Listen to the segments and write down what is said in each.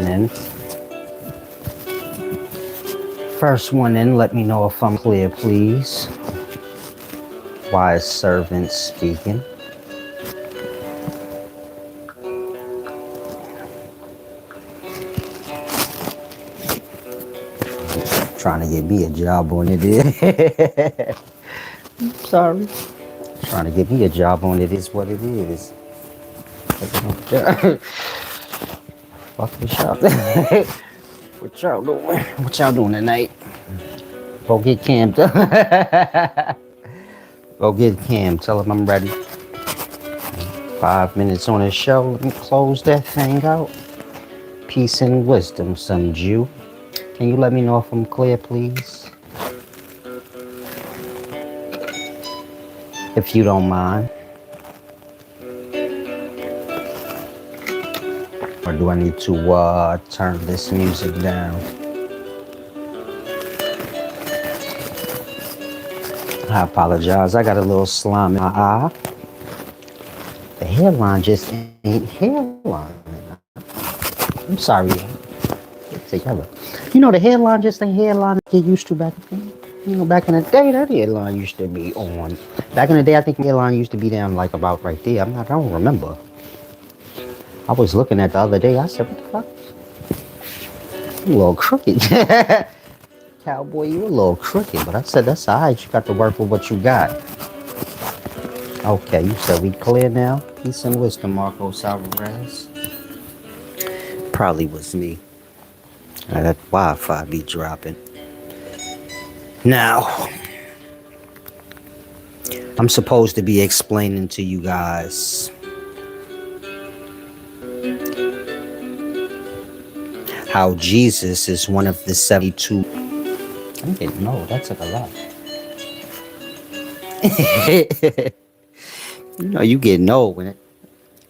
in. First one in, let me know if I'm clear, please. Wise servant speaking. Trying to get me a job on it. Sorry. Trying to get me a job on it is what it is. Fuck the shop. What y'all doing? What y'all doing tonight? Go get Cam. Go get Cam. Tell him I'm ready. 5 minutes on his show. Let me close that thing out. Peace and wisdom, some Jew. Can you let me know if I'm clear, please? If you don't mind. Or do I need to turn this music down? I apologize. I got a little slime in my eye. The hairline just ain't hairline. I'm sorry. It's together. You know, the hairline just ain't hairline that you used to back then. You know, back in the day, that hairline used to be on. Back in the day, I think the hairline used to be down like about right there. I don't remember. I was looking at the other day. I said, what the fuck? You a little crooked. Cowboy, you a little crooked. But I said, that's all right. You got to work with what you got. Okay, you said we clear now? Peace and wisdom, Marco Salvarez. Probably was me. That Wi-Fi be dropping. Now, I'm supposed to be explaining to you guys how Jesus is one of the 72. I didn't know. That took a lot. You know, you get old when it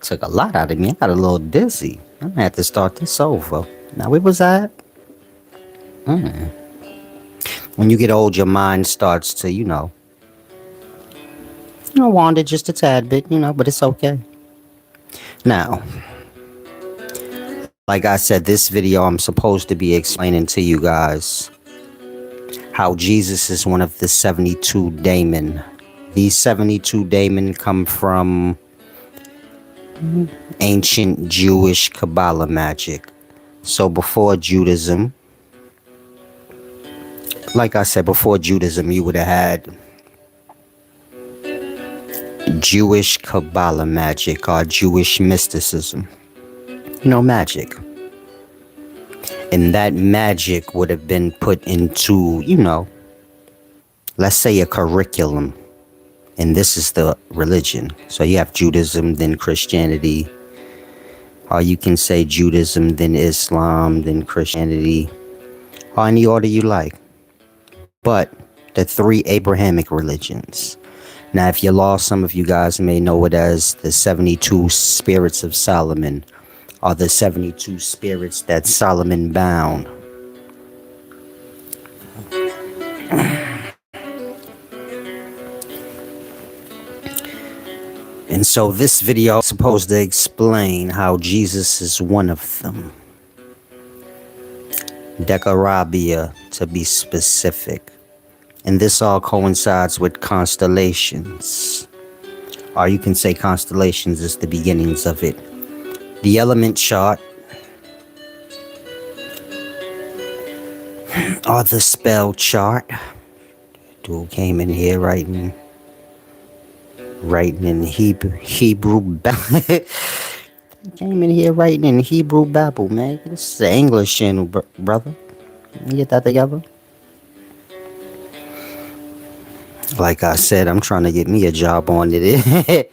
took a lot out of me. I got a little dizzy. I'm gonna have to start this over. Now, where was I at? When you get old, your mind starts to, wander just a tad bit, but it's okay. Now, like I said, this video, I'm supposed to be explaining to you guys how Jesus is one of the 72 daemon. These 72 daemon come from ancient Jewish Kabbalah magic. So before Judaism, like I said, before Judaism, you would have had Jewish Kabbalah magic or Jewish mysticism. Magic. And that magic would have been put into, let's say a curriculum. And this is the religion. So you have Judaism, then Christianity. Or you can say Judaism, then Islam, then Christianity. Or any order you like. But the 3 Abrahamic religions. Now, if you're lost, some of you guys may know it as the 72 spirits of Solomon. Or the 72 spirits that Solomon bound. And so this video is supposed to explain how Jesus is one of them. Decarabia, to be specific. And this all coincides with constellations. Or you can say constellations is the beginnings of it. The element chart. Or the spell chart. Dude came in here writing in Hebrew Bible. Came in here writing in Hebrew Bible, man. This is an English channel, brother. You get that together? Like I said, I'm trying to get me a job on it.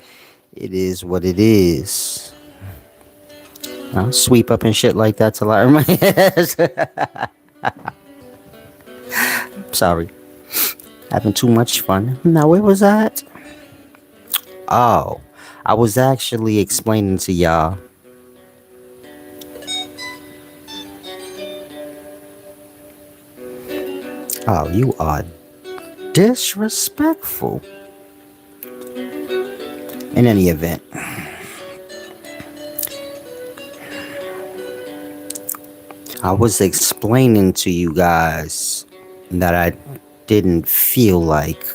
It is what it is. I'll sweep up and shit like that till I earn my ass. Sorry. Having too much fun. Now, where was I at? Oh, I was actually explaining to y'all oh, you are disrespectful. In any event, I was explaining to you guys that I didn't feel like,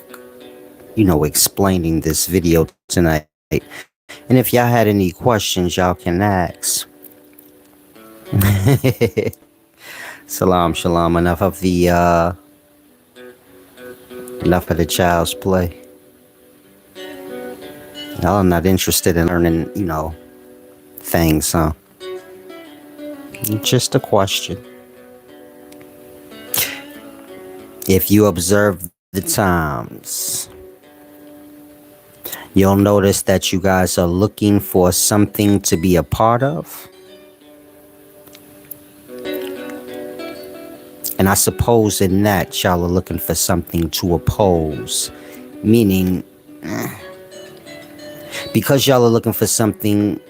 explaining this video tonight. And if y'all had any questions, y'all can ask. Salam, shalom. Enough of the child's play. Y'all are not interested in learning, things, huh? Just a question. If you observe the times, you'll notice that you guys are looking for something to be a part of. And I suppose in that, y'all are looking for something to oppose. Meaning, because y'all are looking for something,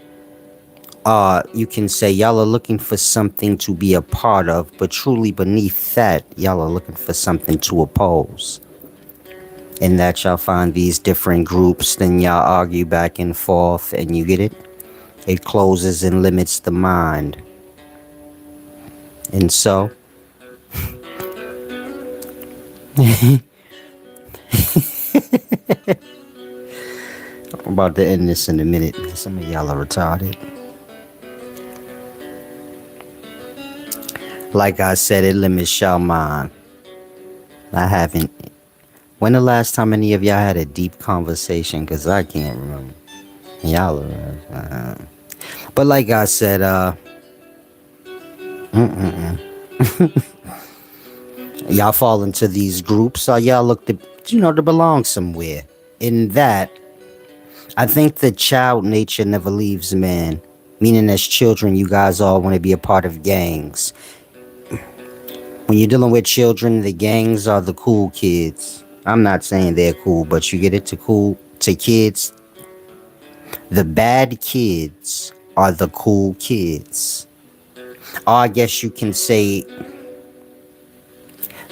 you can say y'all are looking for something to be a part of, but truly beneath that, y'all are looking for something to oppose. In that y'all find these different groups, then y'all argue back and forth, and you get it? It closes and limits the mind. And so, I'm about to end this in a minute. Some of y'all are retarded. Like I said, it limits y'all mind. I haven't. When the last time any of y'all had a deep conversation? Because I can't remember. Y'all are. But like I said, y'all fall into these groups, or y'all look to belong somewhere. In that, I think the child nature never leaves man. Meaning as children, you guys all want to be a part of gangs. When you're dealing with children, the gangs are the cool kids. I'm not saying they're cool, but you get it to kids. The bad kids are the cool kids. Or I guess you can say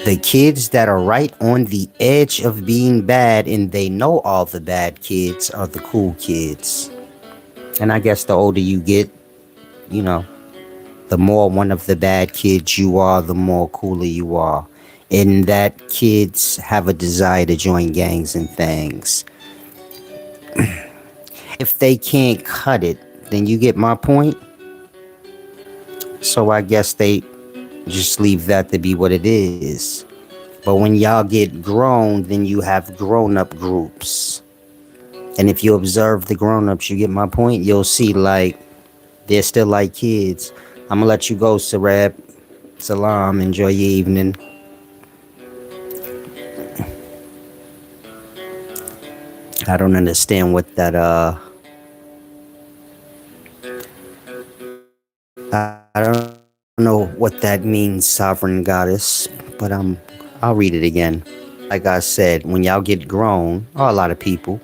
the kids that are right on the edge of being bad and they know all the bad kids are the cool kids. And I guess the older you get, the more one of the bad kids you are, the more cooler you are. In that kids have a desire to join gangs and things. If they can't cut it, then you get my point. So I guess they just leave that to be what it is. But when y'all get grown, then you have grown-up groups. And if you observe the grown-ups, you get my point, you'll see like they're still like kids. I'm gonna let you go, Sarab. Salam, enjoy your evening. I don't understand what that I don't know what that means, sovereign goddess, but I'll read it again. Like I said, when y'all get grown, or a lot of people,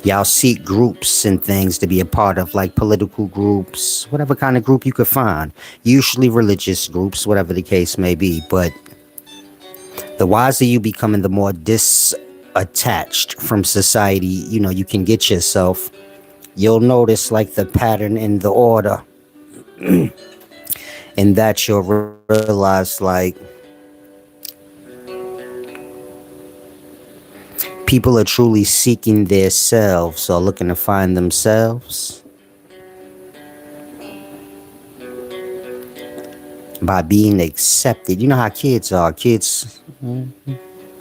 y'all seek groups and things to be a part of, like political groups, whatever kind of group you could find. Usually religious groups, whatever the case may be. But the wiser you become and the more disattached from society, you can get yourself, you'll notice like the pattern and the order. And that you'll realize like people are truly seeking their selves or looking to find themselves by being accepted. You know how kids are. Kids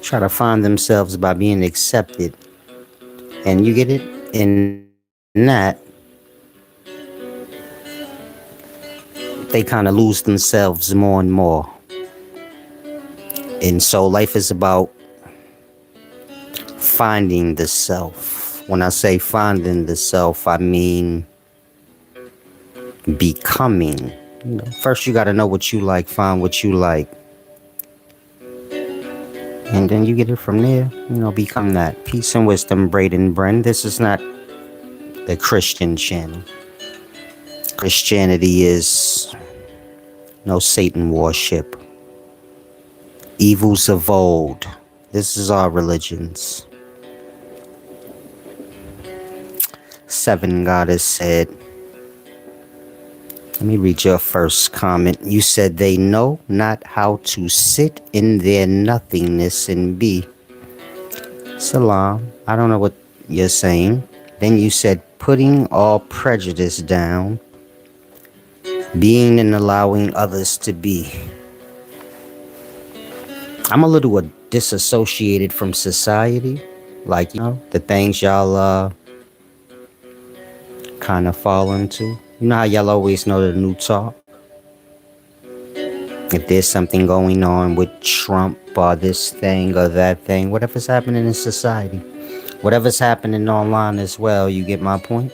try to find themselves by being accepted. And you get it? In that, they kind of lose themselves more and more. And so life is about finding the self. When I say finding the self, I mean becoming. First you got to know what you like, find what you like, and then you get it from there. Become that. Peace and wisdom, Braden Bren. This is not the Christian channel. Christianity is no Satan worship. Evils of old. This is our religions. Seven Goddess said, Let me read your first comment. You said they know not how to sit in their nothingness and be. Salam. I don't know what you're saying. Then you said putting all prejudice down, being and allowing others to be. I'm a little disassociated from society. Like, the things y'all kind of fall into. You know how y'all always know the new talk? If there's something going on with Trump or this thing or that thing, whatever's happening in society, whatever's happening online as well, you get my point?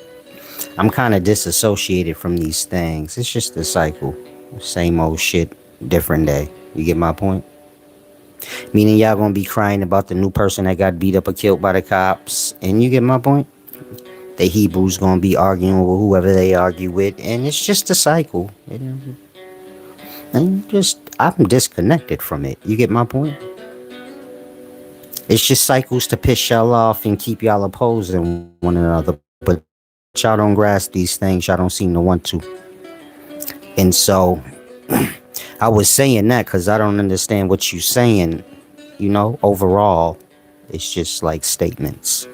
I'm kind of disassociated from these things. It's just a cycle. Same old shit, different day. You get my point? Meaning y'all gonna be crying about the new person that got beat up or killed by the cops. And you get my point? The Hebrews gonna be arguing with whoever they argue with. And it's just a cycle. And I'm disconnected from it. You get my point? It's just cycles to piss y'all off and keep y'all opposing one another. But y'all don't grasp these things. Y'all don't seem to want to. And so I was saying that because I don't understand what you're saying. Overall, it's just like statements.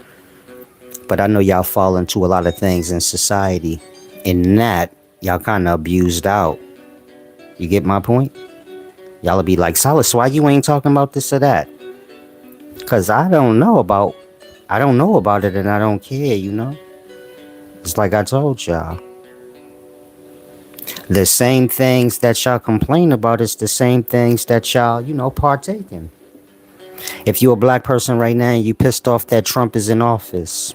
But I know y'all fall into a lot of things in society. In that, y'all kind of abused out. You get my point? Y'all will be like, Solace, why you ain't talking about this or that? Because I don't know about it and I don't care, It's like I told y'all. The same things that y'all complain about is the same things that y'all, partake in. If you're a black person right now and you pissed off that Trump is in office,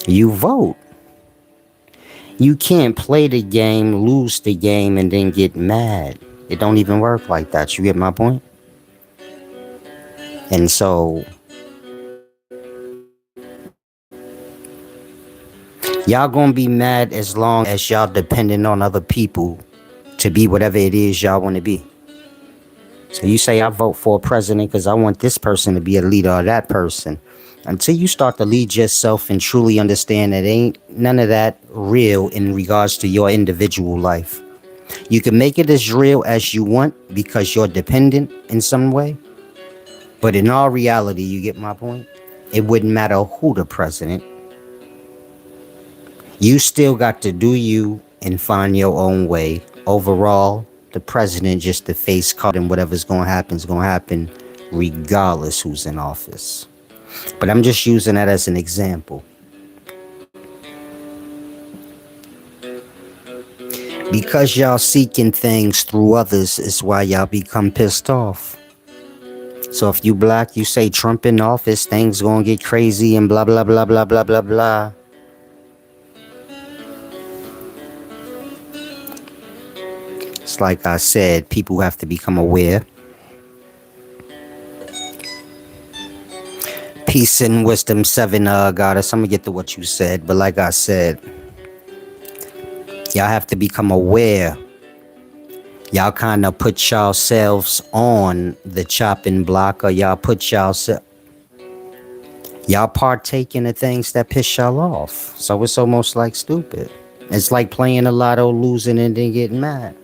you vote. You can't play the game, lose the game, and then get mad. It don't even work like that. You get my point? And so y'all gonna be mad as long as y'all depending on other people to be whatever it is y'all want to be. So you say I vote for a president because I want this person to be a leader or that person. Until you start to lead yourself and truly understand that ain't none of that real in regards to your individual life. You can make it as real as you want because you're dependent in some way. But in all reality, you get my point? It wouldn't matter who the president. You still got to do you and find your own way. Overall, the president just the face card and whatever's going to happen is going to happen regardless who's in office. But I'm just using that as an example. Because y'all seeking things through others is why y'all become pissed off. So if you black, you say Trump in office, things gonna get crazy and blah, blah, blah, blah, blah, blah, blah. It's like I said, people have to become aware. Peace and wisdom, 7 goddess. I'm gonna get to what you said, but like I said, y'all have to become aware. Y'all kind of put yourselves on the chopping block, or y'all partake in the things that piss y'all off. So it's almost like stupid. It's like playing a lotto, losing, and then getting mad.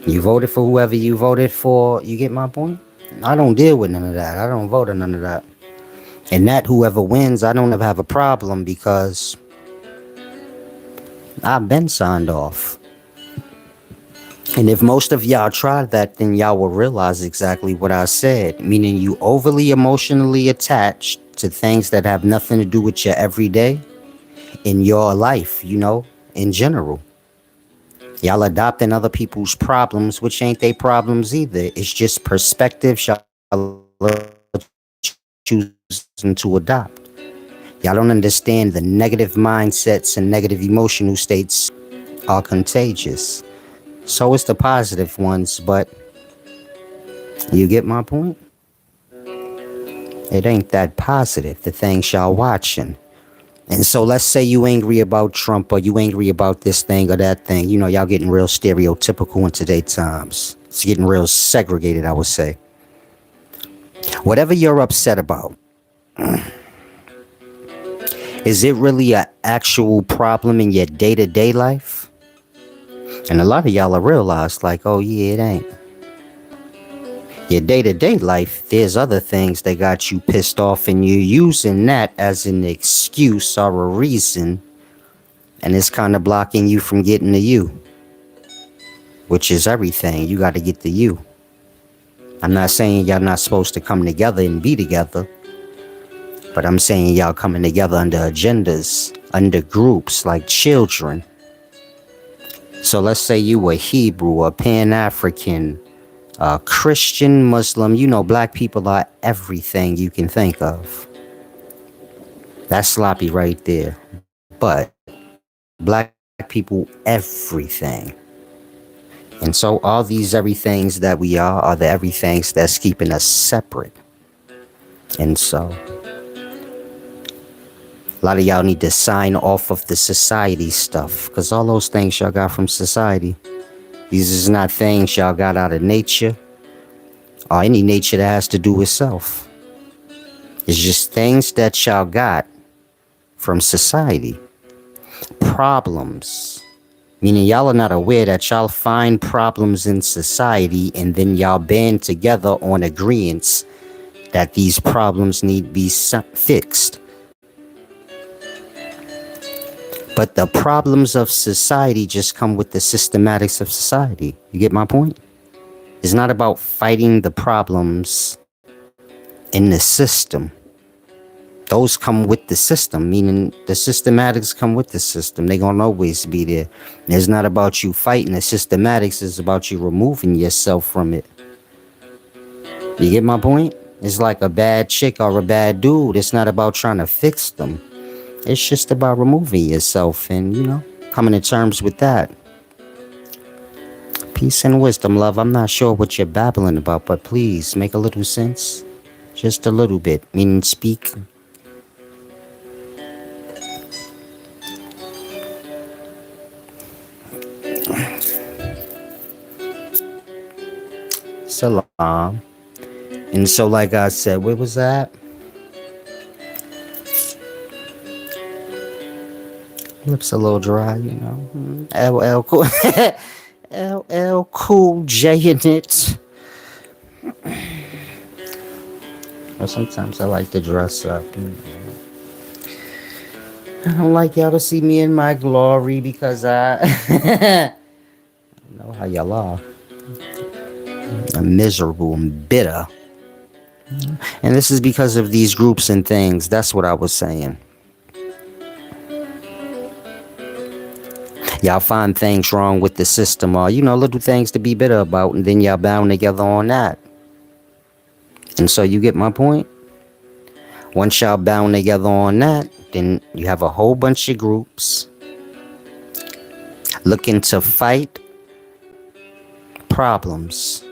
You voted for whoever you voted for. You get my point? I don't deal with none of that. I don't vote on none of that. And that whoever wins, I don't ever have a problem because I've been signed off. And if most of y'all tried that, then y'all will realize exactly what I said. Meaning you overly emotionally attached to things that have nothing to do with your everyday in your life, in general. Y'all adopting other people's problems, which ain't their problems either. It's just perspectives y'all choosing to adopt. Y'all don't understand the negative mindsets and negative emotional states are contagious. So it's the positive ones, but you get my point? It ain't that positive, the things y'all watching. And so let's say you angry about Trump or you angry about this thing or that thing. Y'all getting real stereotypical in today's times. It's getting real segregated, I would say. Whatever you're upset about, Is it really an actual problem in your day-to-day life? And a lot of y'all are realize like, oh yeah, it ain't. Your day-to-day life, there's other things that got you pissed off and you're using that as an excuse or a reason, and it's kind of blocking you from getting to you, which is everything. You got to get to you. I'm not saying y'all not supposed to come together and be together, but I'm saying y'all coming together under agendas, under groups like children. So let's say you a Hebrew, a Pan-African, a Christian, Muslim. You know, black people are everything you can think of. That's sloppy right there. But black people, everything. And so all these everythings that we are the everythings that's keeping us separate. And so a lot of y'all need to sign off of the society stuff, because all those things y'all got from society, these is not things y'all got out of nature or any nature that has to do with self. It's just things that y'all got from society. Problems. Meaning y'all are not aware that y'all find problems in society and then y'all band together on agreements that these problems need to be fixed. But the problems of society just come with the systematics of society. You get my point? It's not about fighting the problems in the system. Those come with the system, meaning the systematics come with the system. They're going to always be there. It's not about you fighting the systematics. It's about you removing yourself from it. You get my point? It's like a bad chick or a bad dude. It's not about trying to fix them. It's just about removing yourself and, coming to terms with that. Peace and wisdom, love. I'm not sure what you're babbling about, but please make a little sense. Just a little bit. Meaning speak. Salam. And so, like I said, where was that? Lips a little dry, LL Cool. LL Cool J in it. Or sometimes I like to dress up. I don't like y'all to see me in my glory because I know how y'all are. I'm miserable and bitter. And this is because of these groups and things. That's what I was saying. Y'all find things wrong with the system or, little things to be bitter about, and then y'all bound together on that. And so you get my point? Once y'all bound together on that, then you have a whole bunch of groups looking to fight problems.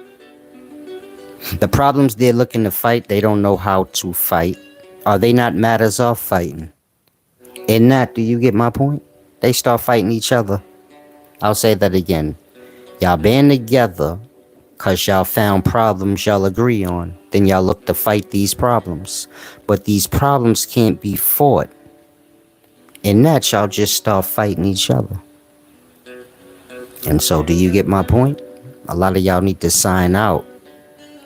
The problems they're looking to fight, they don't know how to fight. Are they not matters of fighting? In that, do you get my point? They start fighting each other. I'll say that again. Y'all band together because y'all found problems y'all agree on. Then y'all look to fight these problems. But these problems can't be fought. In that, y'all just start fighting each other. And so, do you get my point? A lot of y'all need to sign out.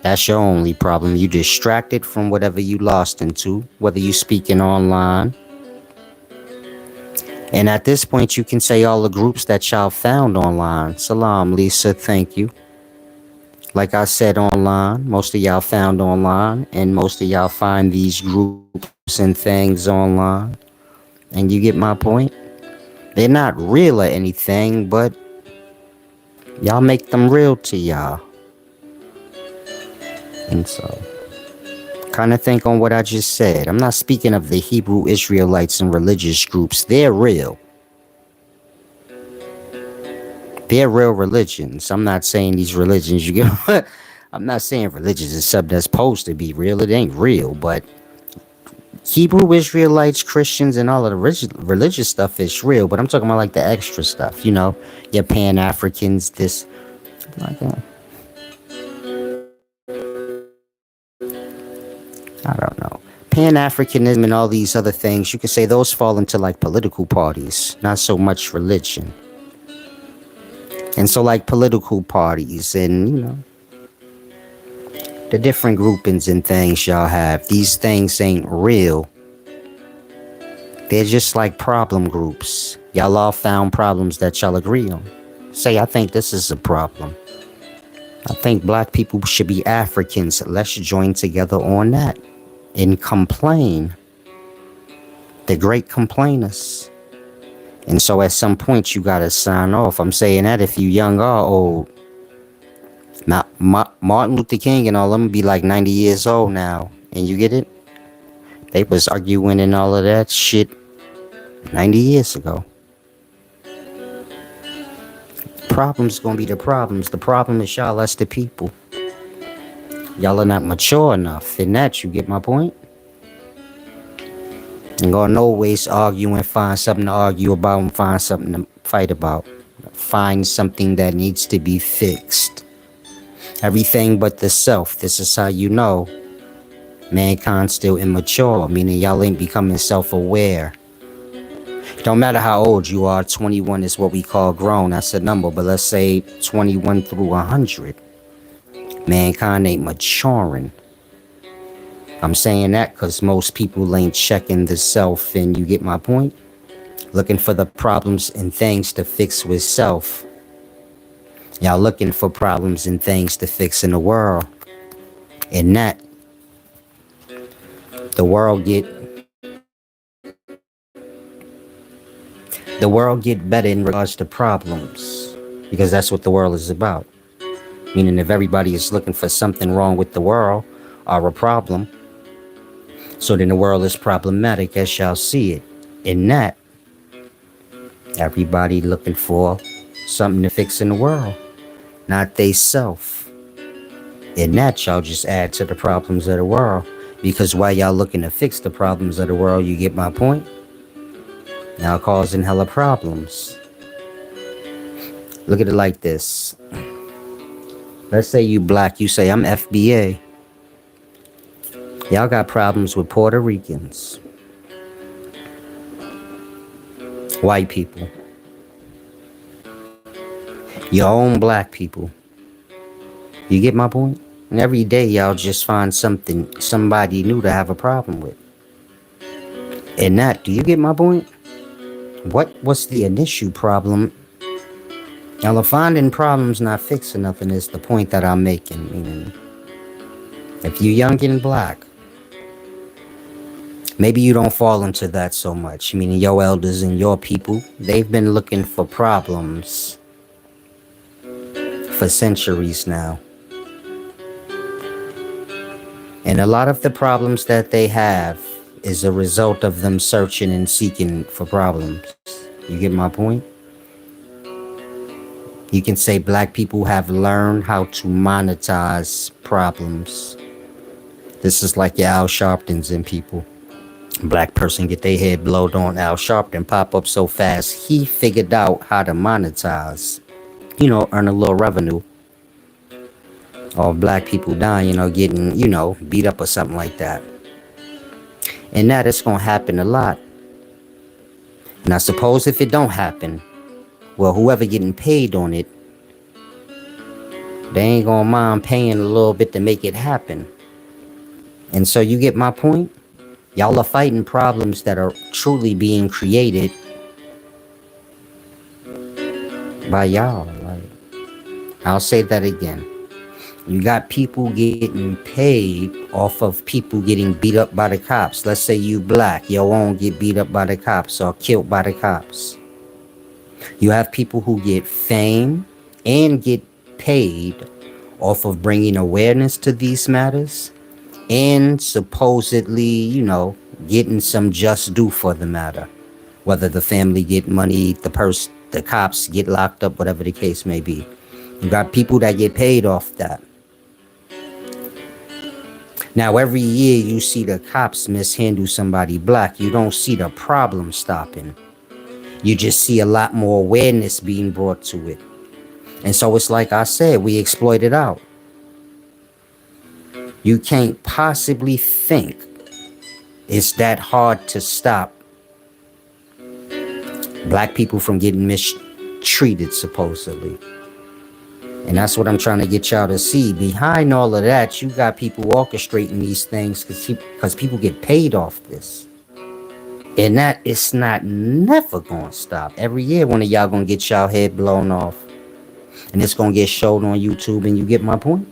That's your only problem. You distracted from whatever you lost into, whether you speaking online. And at this point, you can say all the groups that y'all found online. Salam, Lisa, thank you. Like I said online, most of y'all found online, and most of y'all find these groups and things online. And you get my point? They're not real or anything, but y'all make them real to y'all. And so, kind of think on what I just said. I'm not speaking of the Hebrew Israelites and religious groups. They're real. They're real religions. I'm not saying these religions, I'm not saying religions is something that's supposed to be real. It ain't real, but Hebrew Israelites, Christians, and all of the religious stuff is real. But I'm talking about like the extra stuff, your Pan-Africans, this, like that. I don't know. Pan-Africanism and all these other things, you could say those fall into like political parties, not so much religion. And so like political parties and, the different groupings and things y'all have, these things ain't real. They're just like problem groups. Y'all all found problems that y'all agree on. Say, I think this is a problem. I think black people should be Africans. Let's join together on that and complain. The great complainers. And so at some point you gotta sign off. I'm saying that if you young or old. Martin Luther King and all them be like 90 years old now. And you get it? They was arguing and all of that shit 90 years ago. Problems gonna be the problems. The problem is y'all, that's the people. Y'all are not mature enough. In that, you get my point? And gonna always argue and find something to argue about and find something to fight about. Find something that needs to be fixed. Everything but the self. This is how you know mankind's still immature, meaning y'all ain't becoming self-aware. Don't matter how old you are, 21 is what we call grown. That's a number, but let's say 21 through 100. Mankind ain't maturing. I'm saying that because most people ain't checking the self, and you get my point? Looking for the problems and things to fix with self. Y'all looking for problems and things to fix in the world. And that, the world get better in regards to problems. Because that's what the world is about. Meaning if everybody is looking for something wrong with the world or a problem, so then the world is problematic as y'all see it. In that, everybody looking for something to fix in the world, not they self. In that, y'all just add to the problems of the world. Because while y'all looking to fix the problems of the world, you get my point? Now causing hella problems. Look at it like this. Let's say you black, you say I'm FBA. Y'all got problems with Puerto Ricans, white people, your own black people. You get my point? And every day y'all just find somebody new to have a problem with. And that, do you get my point? What's the initial problem? Y'all are finding problems, not fixing nothing, is the point that I'm making. Meaning, if you young and black, maybe you don't fall into that so much. Meaning your elders and your people, they've been looking for problems for centuries now. And a lot of the problems that they have is a result of them searching and seeking for problems. You get my point? You can say black people have learned how to monetize problems. This is like your Al Sharptons and people. Black person get their head blowed on. Al Sharpton pop up so fast, he figured out how to monetize. Earn a little revenue. Or black people dying, getting, beat up or something like that. And that is going to happen a lot. Now, suppose if it don't happen, well, whoever getting paid on it, they ain't going to mind paying a little bit to make it happen. And so you get my point? Y'all are fighting problems that are truly being created by y'all. I'll say that again. You got people getting paid off of people getting beat up by the cops. Let's say you black, your own get beat up by the cops or killed by the cops. You have people who get fame and get paid off of bringing awareness to these matters and supposedly, getting some just due for the matter. Whether the family get money, the cops get locked up, whatever the case may be. You got people that get paid off that. Now, every year you see the cops mishandle somebody black. You don't see the problem stopping. You just see a lot more awareness being brought to it. And so it's like I said, we exploit it out. You can't possibly think It's that hard to stop black people from getting mistreated, supposedly. And that's what I'm trying to get y'all to see. Behind all of that, you got people orchestrating these things because people get paid off this. And that it's not never gonna stop. Every year, one of y'all gonna get y'all head blown off. And it's gonna get showed on YouTube, and you get my point?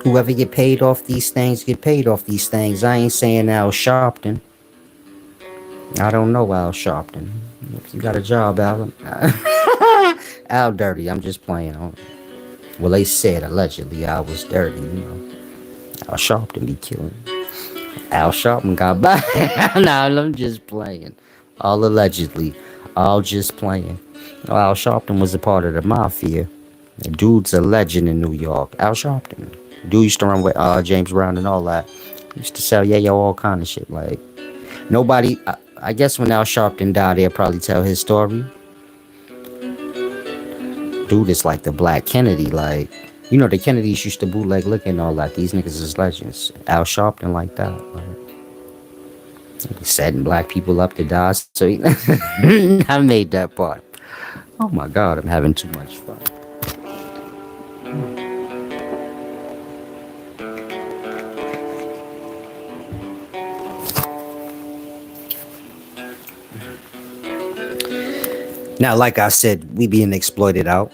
Whoever get paid off these things, get paid off these things. I ain't saying Al Sharpton. I don't know Al Sharpton. If you got a job, Al. Al dirty. I'm just playing on. Well, they said allegedly I was dirty, Al Sharpton be killing. Al Sharpton got by. Nah, I'm just playing. All allegedly. All just playing. Al Sharpton was a part of the mafia. The dude's a legend in New York. Al Sharpton. Dude used to run with James Brown and all that. Used to sell yayo, all kind of shit. Like, nobody, I guess when Al Sharpton died, they'll probably tell his story. Dude is like the Black Kennedy. Like, the Kennedys used to bootleg liquor and all that. These niggas is legends. Al Sharpton like that. Like, setting black people up to die. So I made that part. Oh my God, I'm having too much fun. Now, like I said, we being exploited out.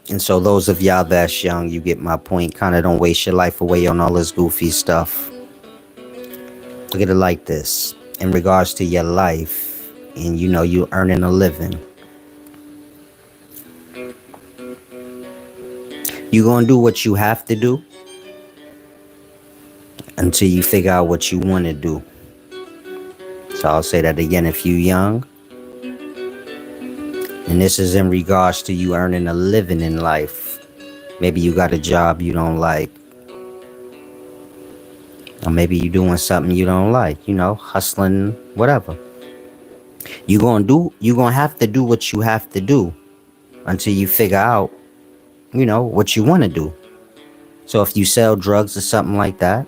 And so those of y'all that's young, you get my point. Kind of don't waste your life away on all this goofy stuff. Look at it like this. In regards to your life, and you earning a living, you gonna do what you have to do until you figure out what you want to do. So I'll say that again. If you young, and this is in regards to you earning a living in life. Maybe you got a job you don't like. Or maybe you doing something you don't like, hustling, whatever. You're gonna have to do what you have to do until you figure out, what you want to do. So if you sell drugs or something like that,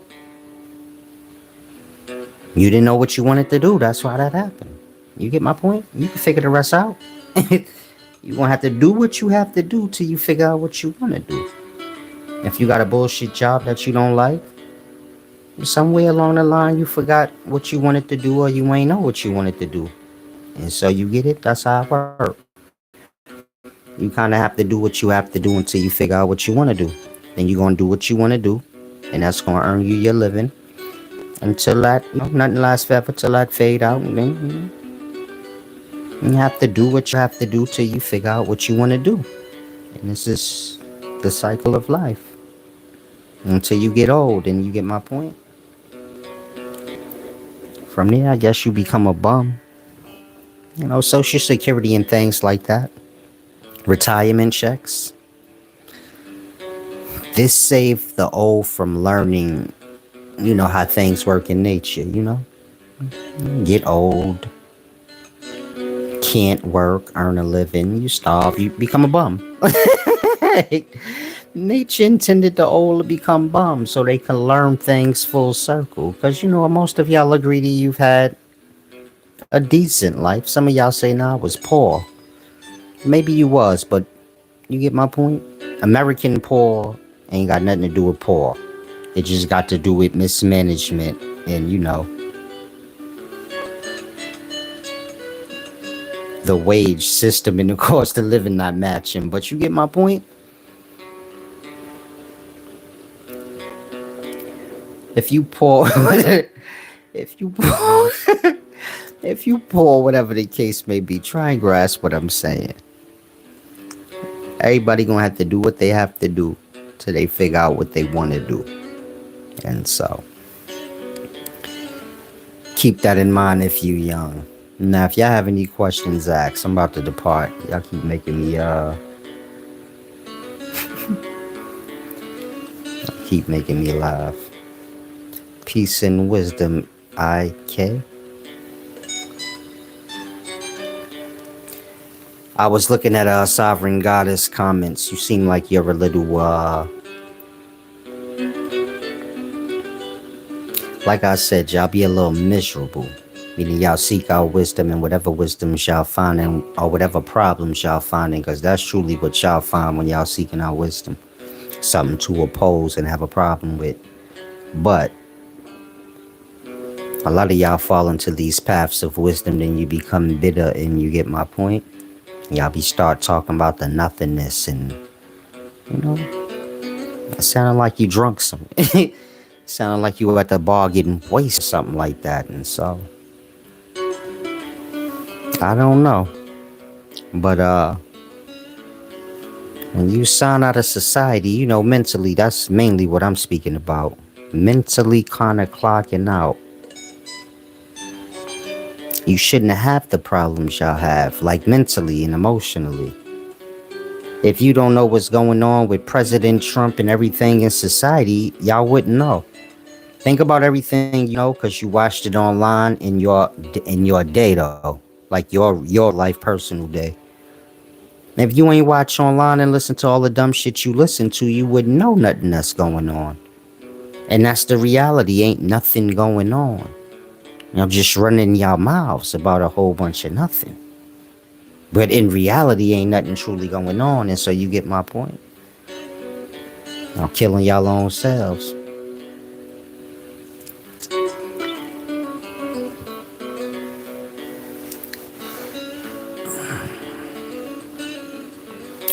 you didn't know what you wanted to do. That's why that happened. You get my point? You can figure the rest out. You're going to have to do what you have to do till you figure out what you want to do. If you got a bullshit job that you don't like, somewhere along the line you forgot what you wanted to do, or you ain't know what you wanted to do. And so you get it? That's how it works. You kind of have to do what you have to do until you figure out what you want to do. Then you're going to do what you want to do, and that's going to earn you your living until that, nothing lasts forever, till that fade out. And then, you have to do what you have to do till you figure out what you want to do. And this is the cycle of life. Until you get old, and you get my point. From there, I guess you become a bum. Social Security and things like that. Retirement checks. This saved the old from learning, how things work in nature, Get old. Can't work, earn a living, you starve, you become a bum. Nature intended the old to become bums so they can learn things full circle. Because, most of y'all agree that you've had a decent life. Some of y'all say, nah, I was poor. Maybe you was, but you get my point? American poor ain't got nothing to do with poor. It just got to do with mismanagement and, the wage system and the cost of living not matching. But you get my point? If you poor, if you poor, whatever the case may be, try and grasp what I'm saying. Everybody gonna have to do what they have to do till they figure out what they want to do. And so, keep that in mind if you young. Now, if y'all have any questions, ask. I'm about to depart. Y'all keep making me, keep making me laugh. Peace and wisdom, IK. I was looking at Sovereign Goddess comments. You seem like you're a little, Like I said, y'all be a little miserable. Meaning y'all seek out wisdom, and whatever wisdom y'all finding, or whatever problems y'all finding, because that's truly what y'all find when y'all seeking out wisdom. Something to oppose and have a problem with. But a lot of y'all fall into these paths of wisdom, then you become bitter, and you get my point. Y'all be start talking about the nothingness, and you know, it sounded like you drunk something. Sounded like you were at the bar getting wasted, something like that. And so I don't know, but when you sign out of society, you know, mentally, that's mainly what I'm speaking about. Mentally kind of clocking out. You shouldn't have the problems y'all have, like mentally and emotionally. If you don't know what's going on with President Trump and everything in society, y'all wouldn't know. Think about everything you know because you watched it online in your day though, like your life personal day. If you ain't watch online and listen to all the dumb shit you listen to, you wouldn't know nothing that's going on. And that's the reality. Ain't nothing going on. I'm just running y'all mouths about a whole bunch of nothing. But in reality, ain't nothing truly going on. And so you get my point. I'm killing y'all own selves.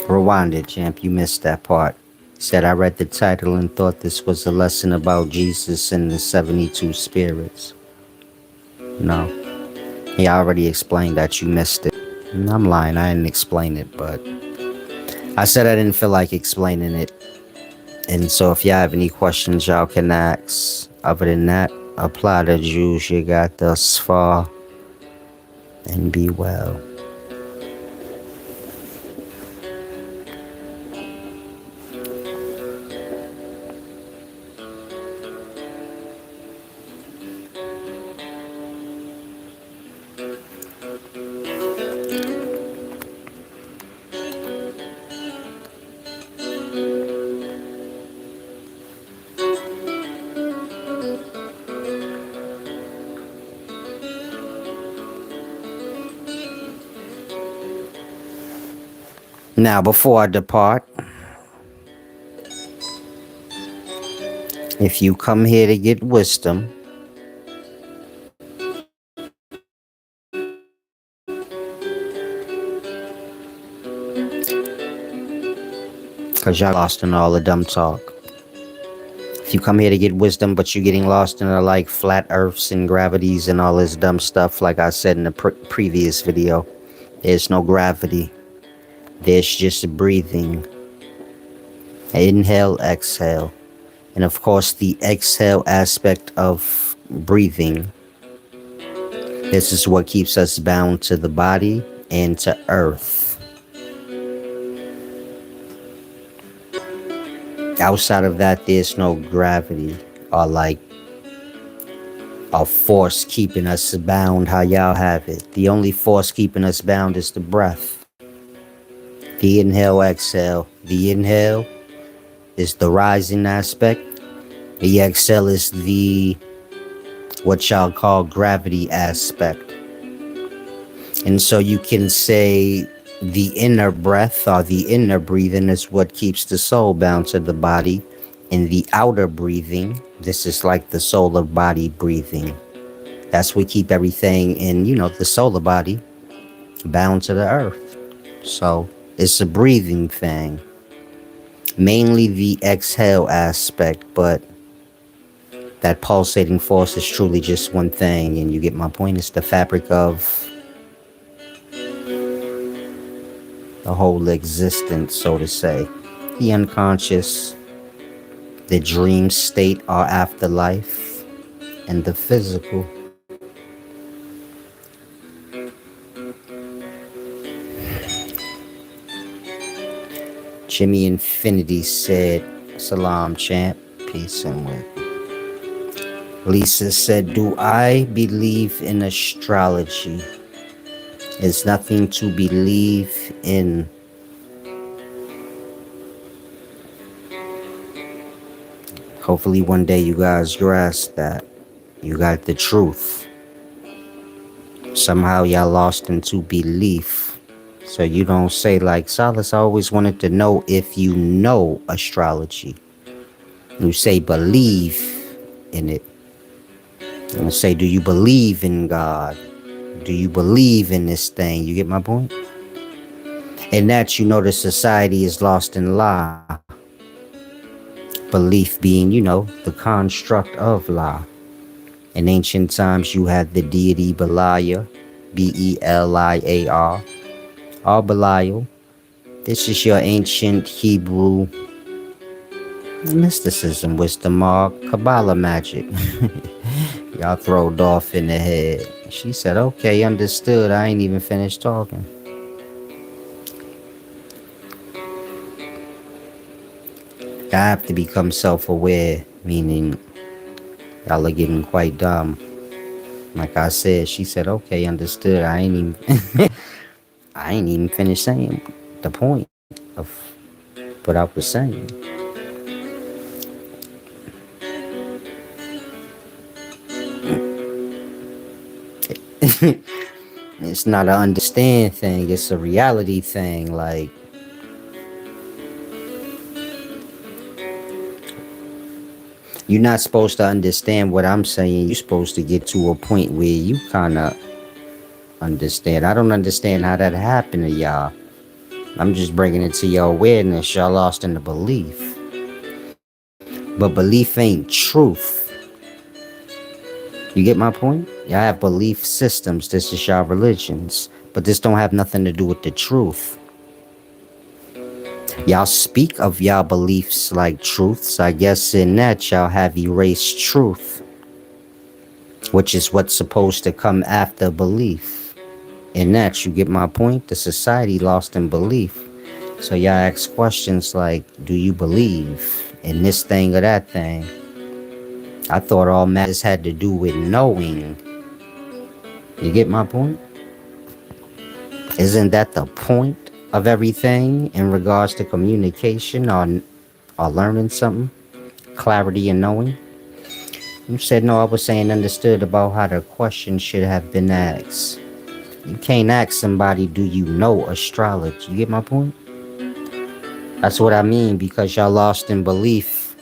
Rewind it, champ. You missed that part. Said I read the title and thought this was a lesson about Jesus and the 72 spirits. No. He already explained that. You missed it. And I'm lying. I didn't explain it, but I said I didn't feel like explaining it. And so if y'all have any questions, y'all can ask. Other than that, apply the juice you got thus far and be well. Now, before I depart, if you come here to get wisdom, because y'all lost in all the dumb talk. If you come here to get wisdom, but you're getting lost in the like flat earths and gravities and all this dumb stuff, like I said in the previous video, there's no gravity. There's just breathing. Inhale, exhale. And of course, the exhale aspect of breathing, this is what keeps us bound to the body and to earth. Outside of that, there's no gravity or like a force keeping us bound how y'all have it. The only force keeping us bound is the breath. The inhale, exhale. The inhale is the rising aspect. The exhale is the what y'all call gravity aspect. And so you can say the inner breath or the inner breathing is what keeps the soul bound to the body. And the outer breathing, this is like the solar body breathing. That's what keep everything in, you know, the solar body bound to the earth. So it's a breathing thing. Mainly the exhale aspect, but that pulsating force is truly just one thing. And you get my point. It's the fabric of the whole existence, so to say. The unconscious, the dream state or afterlife, and the physical. Jimmy Infinity said, Salam, champ. Peace and with. Lisa said, do I believe in astrology? It's nothing to believe in. Hopefully one day you guys grasp that. You got the truth. Somehow y'all lost into belief. So you don't say like, Solace, I always wanted to know if you know astrology. You say believe in it. And say, do you believe in God? Do you believe in this thing? You get my point? And that, you know, the society is lost in lie. Belief being, you know, the construct of lie. In ancient times, you had the deity Beliar, Beliar, or Belial. This is your ancient Hebrew mysticism, wisdom, or Kabbalah magic. Y'all throwed off in the head. She said, okay, understood. I ain't even finished talking. I have to become self-aware, meaning y'all are getting quite dumb. Like I said, she said, okay, understood. I ain't even finished saying the point of what I was saying. It's not an understand thing, it's a reality thing. Like, you're not supposed to understand what I'm saying. You're supposed to get to a point where you kind of understand. I don't understand how that happened to y'all. I'm just bringing it to your awareness. Y'all lost in the belief. But belief ain't truth. You get my point? Y'all have belief systems. This is y'all religions. But this don't have nothing to do with the truth. Y'all speak of y'all beliefs like truths. I guess in that y'all have erased truth, which is what's supposed to come after belief. In that, you get my point? The society lost in belief. So y'all ask questions like, do you believe in this thing or that thing? I thought all matters had to do with knowing. You get my point? Isn't that the point of everything in regards to communication or learning something? Clarity and knowing? You said no, I was saying understood about how the question should have been asked. You can't ask somebody, do you know astrology? You get my point? That's what I mean, because y'all lost in belief,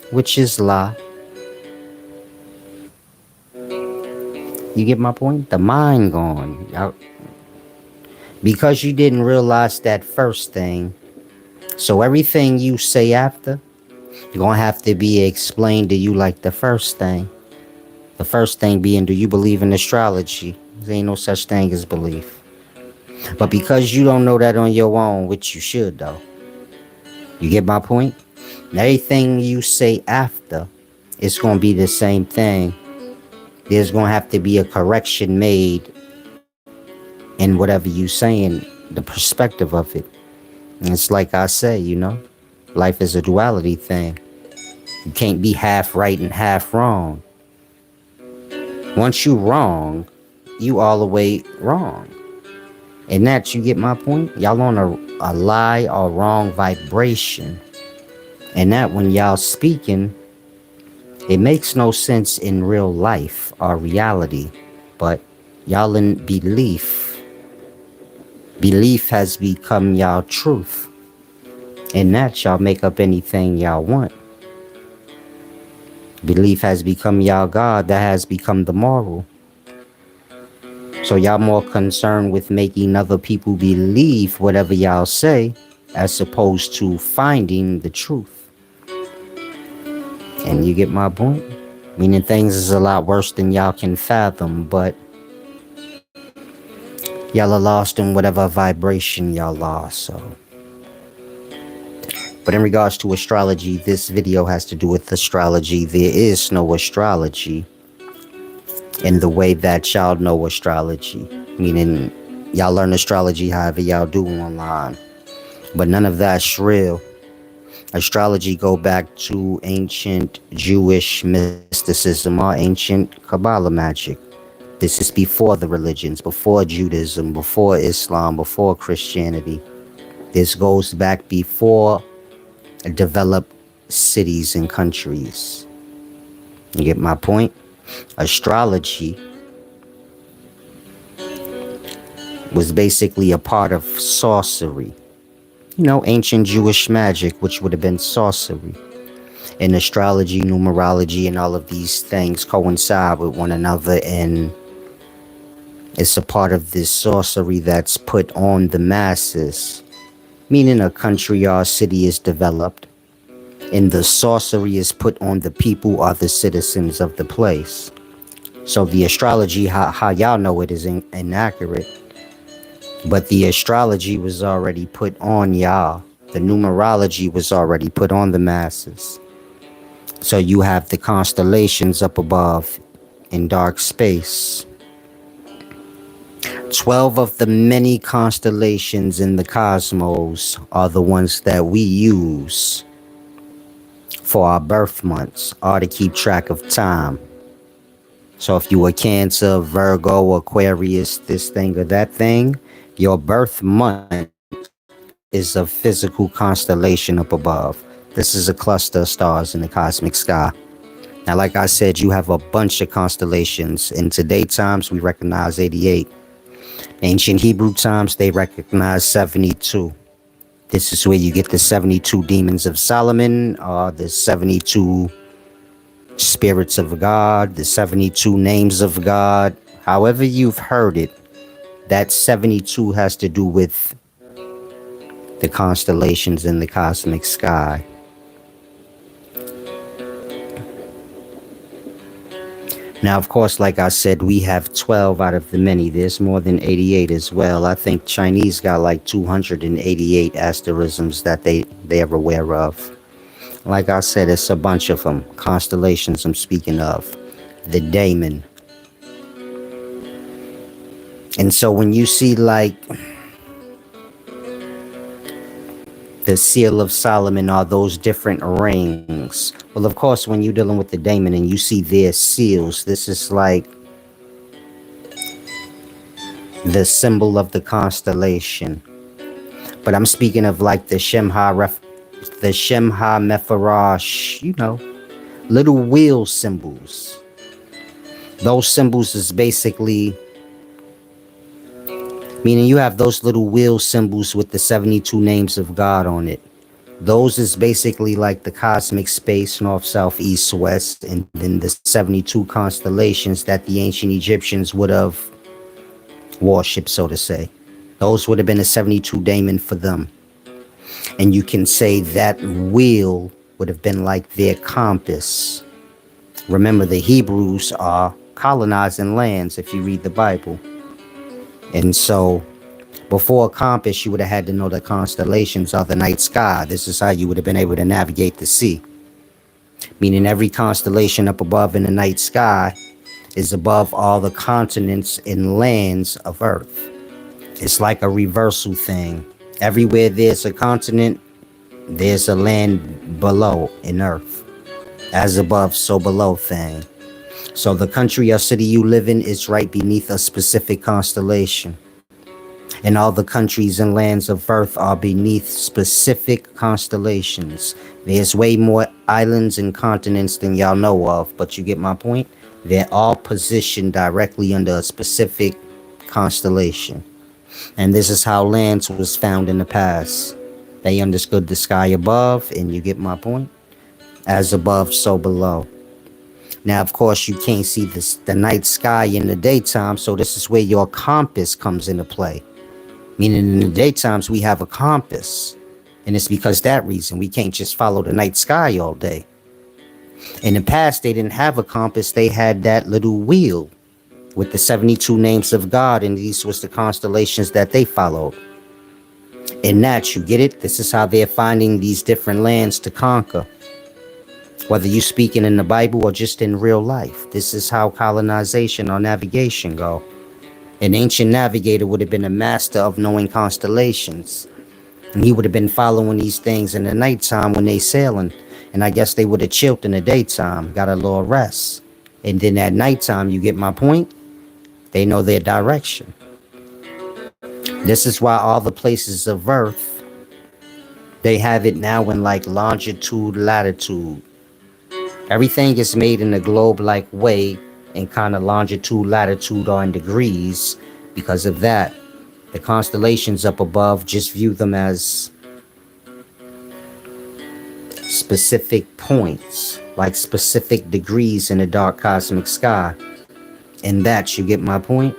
which is lie. You get my point? The mind gone. Y'all, because you didn't realize that first thing, so everything you say after, you're going to have to be explained to you like the first thing. The first thing being, do you believe in astrology? There ain't no such thing as belief. But because you don't know that on your own, which you should though, you get my point? Everything you say after, it's going to be the same thing. There's going to have to be a correction made in whatever you saying, the perspective of it. And it's like I say, you know, life is a duality thing. You can't be half right and half wrong. Once you wrong, you all the way wrong. And that, you get my point? Y'all on a lie or wrong vibration. And that when y'all speaking, it makes no sense in real life or reality. But y'all in belief. Belief has become y'all truth. And that y'all make up anything y'all want. Belief has become y'all God. That has become the moral. So y'all more concerned with making other people believe whatever y'all say, as opposed to finding the truth. And you get my point? Meaning things is a lot worse than y'all can fathom, but y'all are lost in whatever vibration y'all lost, so. But in regards to astrology, this video has to do with astrology. There is no astrology in the way that y'all know astrology. Meaning, y'all learn astrology however y'all do online. But none of that's real. Astrology go back to ancient Jewish mysticism or ancient Kabbalah magic. This is before the religions, before Judaism, before Islam, before Christianity. This goes back before developed cities and countries. You get my point? Astrology was basically a part of sorcery. Ancient Jewish magic, which would have been sorcery. And astrology, numerology, and all of these things coincide with one another, and it's a part of this sorcery that's put on the masses, meaning a country or city is developed, and the sorcery is put on the people or the citizens of the place. So the astrology, how y'all know it is inaccurate, but the astrology was already put on y'all. The numerology was already put on the masses. So you have the constellations up above in dark space. 12 of the many constellations in the cosmos are the ones that we use for our birth months, or to keep track of time. So if you were Cancer, Virgo, Aquarius, this thing or that thing, your birth month is a physical constellation up above. This is a cluster of stars in the cosmic sky. Now, like I said, you have a bunch of constellations. In today's times, we recognize 88. Ancient Hebrew times, they recognize 72. This is where you get the 72 demons of Solomon, or the 72 spirits of God, the 72 names of God. However you've heard it, that 72 has to do with the constellations in the cosmic sky. Now, of course, like I said, we have 12 out of the many. There's more than 88 as well. I think Chinese got like 288 asterisms that they're aware of. Like I said, it's a bunch of them. Constellations I'm speaking of. The daemon. And so when you see like the seal of Solomon, are those different rings. Well, of course, when you're dealing with the daemon and you see their seals, this is like the symbol of the constellation. But I'm speaking of like the Shemha Mepharash, little wheel symbols. Those symbols is basically, meaning you have those little wheel symbols with the 72 names of God on it. Those is basically like the cosmic space, north, south, east, west, and then the 72 constellations that the ancient Egyptians would have worshipped, so to say. Those would have been a 72 daemon for them. And you can say that wheel would have been like their compass. Remember, the Hebrews are colonizing lands if you read the Bible. And so before a compass, you would have had to know the constellations of the night sky. This is how you would have been able to navigate the sea. Meaning every constellation up above in the night sky is above all the continents and lands of Earth. It's like a reversal thing. Everywhere there's a continent, there's a land below in Earth. As above, so below thing. So the country or city you live in is right beneath a specific constellation. And all the countries and lands of Earth are beneath specific constellations. There's way more islands and continents than y'all know of, but you get my point? They're all positioned directly under a specific constellation. And this is how lands was found in the past. They understood the sky above, and you get my point? As above, so below. Now, of course, you can't see the night sky in the daytime, so this is where your compass comes into play. Meaning in the daytimes, we have a compass. And it's because that reason we can't just follow the night sky all day. In the past, they didn't have a compass. They had that little wheel with the 72 names of God, and these was the constellations that they followed. And that, you get it? This is how they're finding these different lands to conquer. Whether you're speaking in the Bible or just in real life. This is how colonization or navigation go. An ancient navigator would have been a master of knowing constellations. And he would have been following these things in the nighttime when they sailing. And I guess they would have chilled in the daytime, got a little rest. And then at nighttime, you get my point? They know their direction. This is why all the places of Earth, they have it now in like longitude, latitude. Everything is made in a globe-like way and kind of longitude, latitude are in degrees. Because of that, the constellations up above, just view them as specific points, like specific degrees in the dark cosmic sky. And that, you get my point?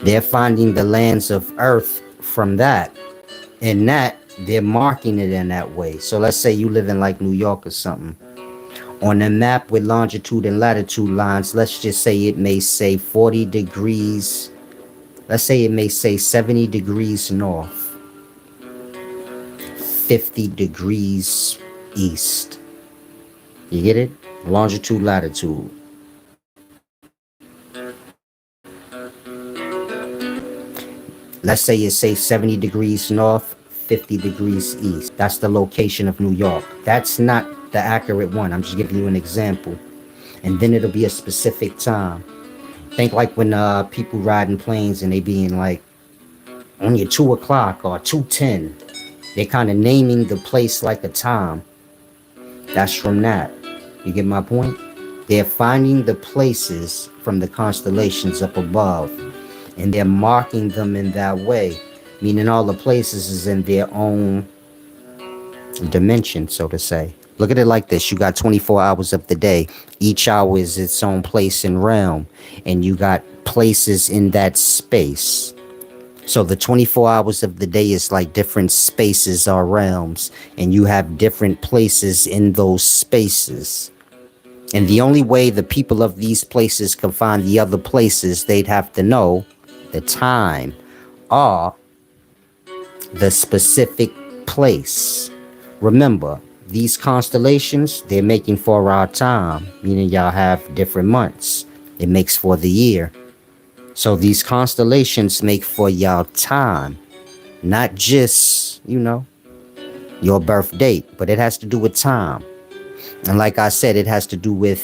They're finding the lands of Earth from that. And that, they're marking it in that way. So let's say you live in like New York or something. On a map with longitude and latitude lines, let's just say it may say 40 degrees. Let's say it may say 70 degrees north, 50 degrees east. You get it? Longitude, latitude. Let's say it say 70 degrees north, 50 degrees east. That's the location of New York. That's not the accurate one. I'm just giving you an example. And then it'll be a specific time. Think like when people riding planes and they being like on your 2 o'clock or 2:10. They're kind of naming the place like a time. That's from that. You get my point? They're finding the places from the constellations up above, and they're marking them in that way, meaning all the places is in their own dimension, so to say. Look at it like this. You got 24 hours of the day. Each hour is its own place and realm, and you got places in that space. So the 24 hours of the day is like different spaces or realms, and you have different places in those spaces. And the only way the people of these places can find the other places, they'd have to know the time or the specific place. Remember, these constellations, they're making for our time, meaning y'all have different months. It makes for the year. So these constellations make for y'all time, not just, your birth date, but it has to do with time. And like I said, it has to do with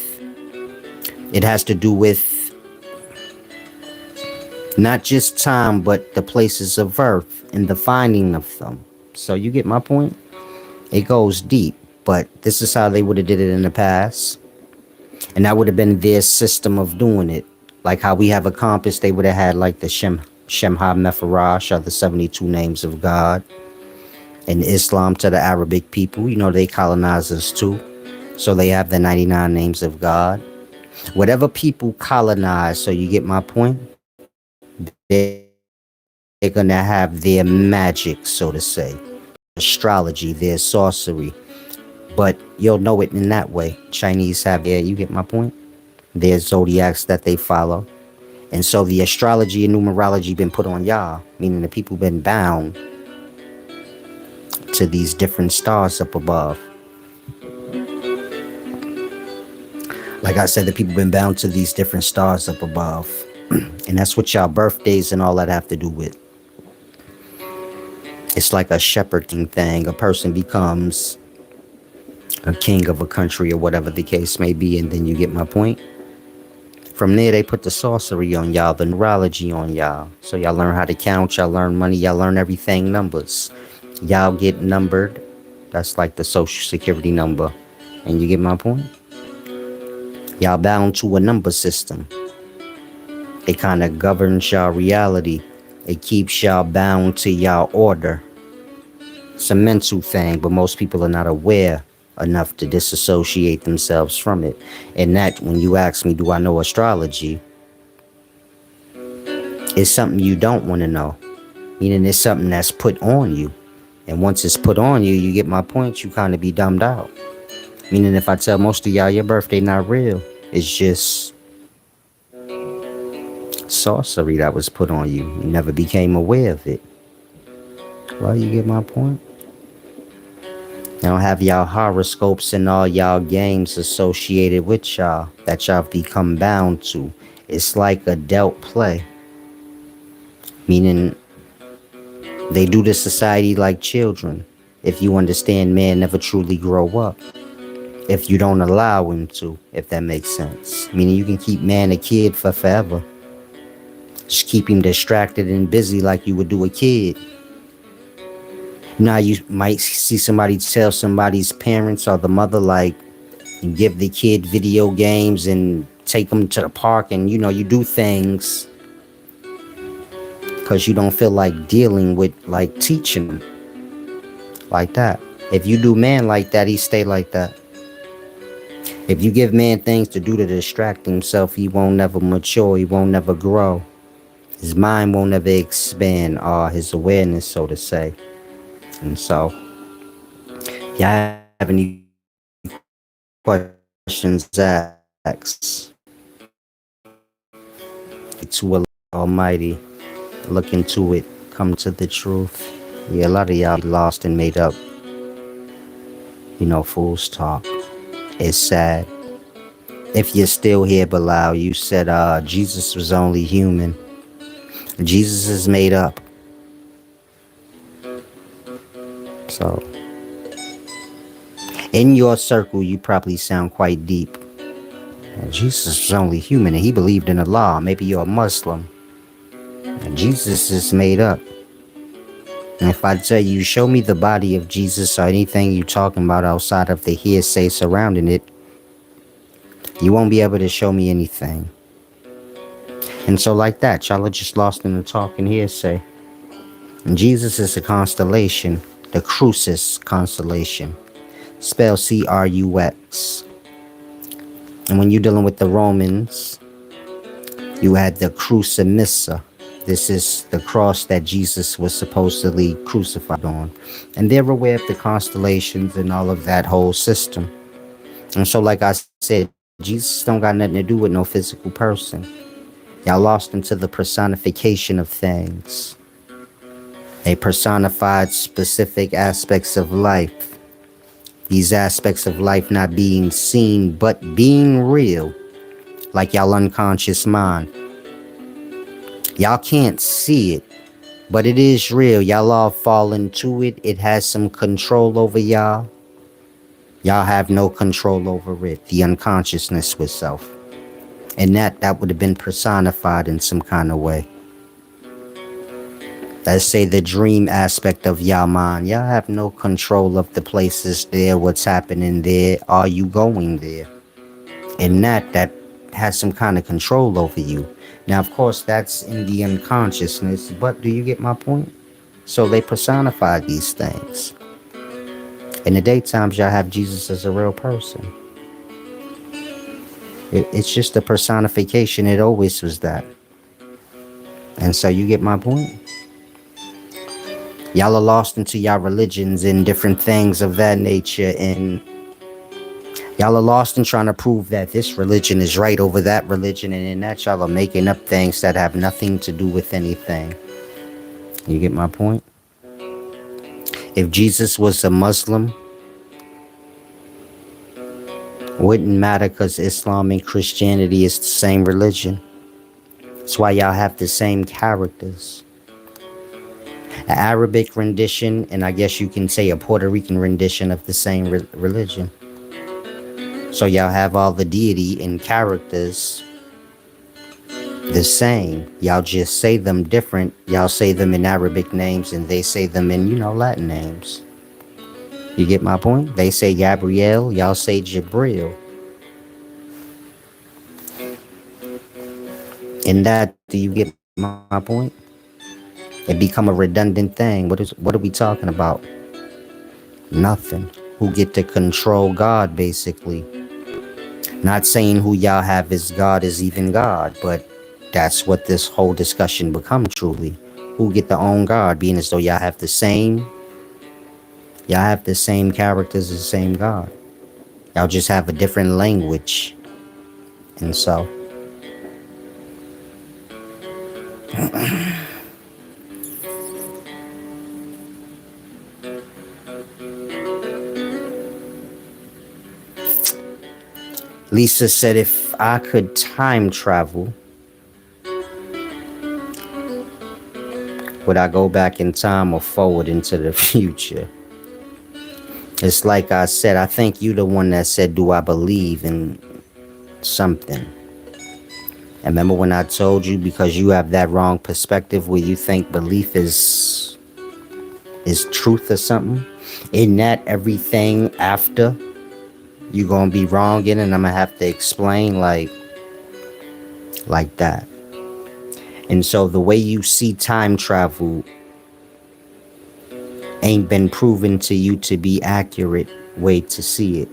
not just time, but the places of Earth and the finding of them. So you get my point? It goes deep, but this is how they would have did it in the past. And that would have been their system of doing it. Like how we have a compass, they would have had like the Shemha Mepharash, or the 72 names of God. And Islam to the Arabic people, they colonize us too. So they have the 99 names of God. Whatever people colonize, so you get my point? They're going to have their magic, so to say. Astrology, their sorcery. But you'll know it in that way. Chinese have their, you get my point? Their zodiacs that they follow. And so the astrology and numerology been put on y'all, meaning the people been bound to these different stars up above. Like I said, the people been bound to these different stars up above. And that's what y'all birthdays and all that have to do with. It's like a shepherding thing. A person becomes a king of a country or whatever the case may be, and then you get my point. From there, they put the sorcery on y'all, the neurology on y'all. So y'all learn how to count, y'all learn money, y'all learn everything, numbers. Y'all get numbered. That's like the social security number. And you get my point? Y'all bound to a number system. It kind of governs y'all reality. It keeps y'all bound to y'all order. It's a mental thing, but most people are not aware enough to disassociate themselves from it. And that, when you ask me, do I know astrology? It's something you don't want to know. Meaning it's something that's put on you. And once it's put on you, you get my point, you kind of be dumbed out. Meaning if I tell most of y'all your birthday not real, it's just sorcery that was put on you. You never became aware of it. Well, you get my point? Y'all have y'all horoscopes and all y'all games associated with y'all that y'all become bound to. It's like a dealt play. Meaning they do this society like children. If you understand, man never truly grow up. If you don't allow him to, if that makes sense. Meaning you can keep man a kid for forever. Just keep him distracted and busy like you would do a kid. Now you might see somebody tell somebody's parents or the mother, like, give the kid video games and take them to the park and, you do things because you don't feel like dealing with, like, teaching them like that. If you do man like that, he stay like that. If you give man things to do to distract himself, he won't never mature. He won't never grow. His mind won't ever expand, or his awareness, so to say. And so, y'all have any questions, ask. To Allah Almighty, look into it, come to the truth. Yeah, a lot of y'all lost and made up, fool's talk. It's sad. If you're still here, Bilal, you said Jesus was only human. Jesus is made up. So, in your circle, you probably sound quite deep. And Jesus was only human and he believed in Allah. Maybe you're a Muslim. And Jesus is made up. And if I tell you, show me the body of Jesus or anything you're talking about outside of the hearsay surrounding it, you won't be able to show me anything. And so like that, y'all are just lost in the talk and hearsay. And Jesus is a constellation, the Crux constellation, spelled Crux. And when you're dealing with the Romans, you had the Crux Immissa. This is the cross that Jesus was supposedly crucified on. And they're aware of the constellations and all of that whole system. And so like I said, Jesus don't got nothing to do with no physical person. Y'all lost into the personification of things. They personified specific aspects of life. These aspects of life not being seen, but being real. Like y'all unconscious mind. Y'all can't see it, but it is real. Y'all all fall into it. It has some control over y'all. Y'all have no control over it. The unconsciousness with self. And that would have been personified in some kind of way. Let's say the dream aspect of y'all mind. Y'all have no control of the places there, what's happening there. Are you going there? And that has some kind of control over you. Now, of course, that's in the unconsciousness, but do you get my point? So they personify these things. In the daytimes, y'all have Jesus as a real person. It's just a personification. It always was that. And so you get my point? Y'all are lost into y'all religions and different things of that nature, and y'all are lost in trying to prove that this religion is right over that religion, and in that y'all are making up things that have nothing to do with anything. You get my point? If Jesus was a Muslim, wouldn't matter because Islam and Christianity is the same religion. That's why y'all have the same characters. An Arabic rendition, and I guess you can say a Puerto Rican rendition of the same religion. So y'all have all the deity and characters the same. Y'all just say them different. Y'all say them in Arabic names and they say them in, Latin names. You get my point? They say Gabriel, y'all say Jibril. In that, do you get my point? It become a redundant thing. What are we talking about? Nothing. Who get to control God, basically. Not saying who y'all have as God is even God, but that's what this whole discussion become truly. Who get to own God, being as though y'all have the same characters as the same God. Y'all just have a different language. And so Lisa said, if I could time travel, would I go back in time or forward into the future? It's like I said, I think you the one that said, do I believe in something? And remember when I told you, because you have that wrong perspective where you think belief is truth or something, in that everything after, you're going to be wrong in, and I'm going to have to explain, like, like that. And so the way you see time travel ain't been proven to you to be accurate way to see it.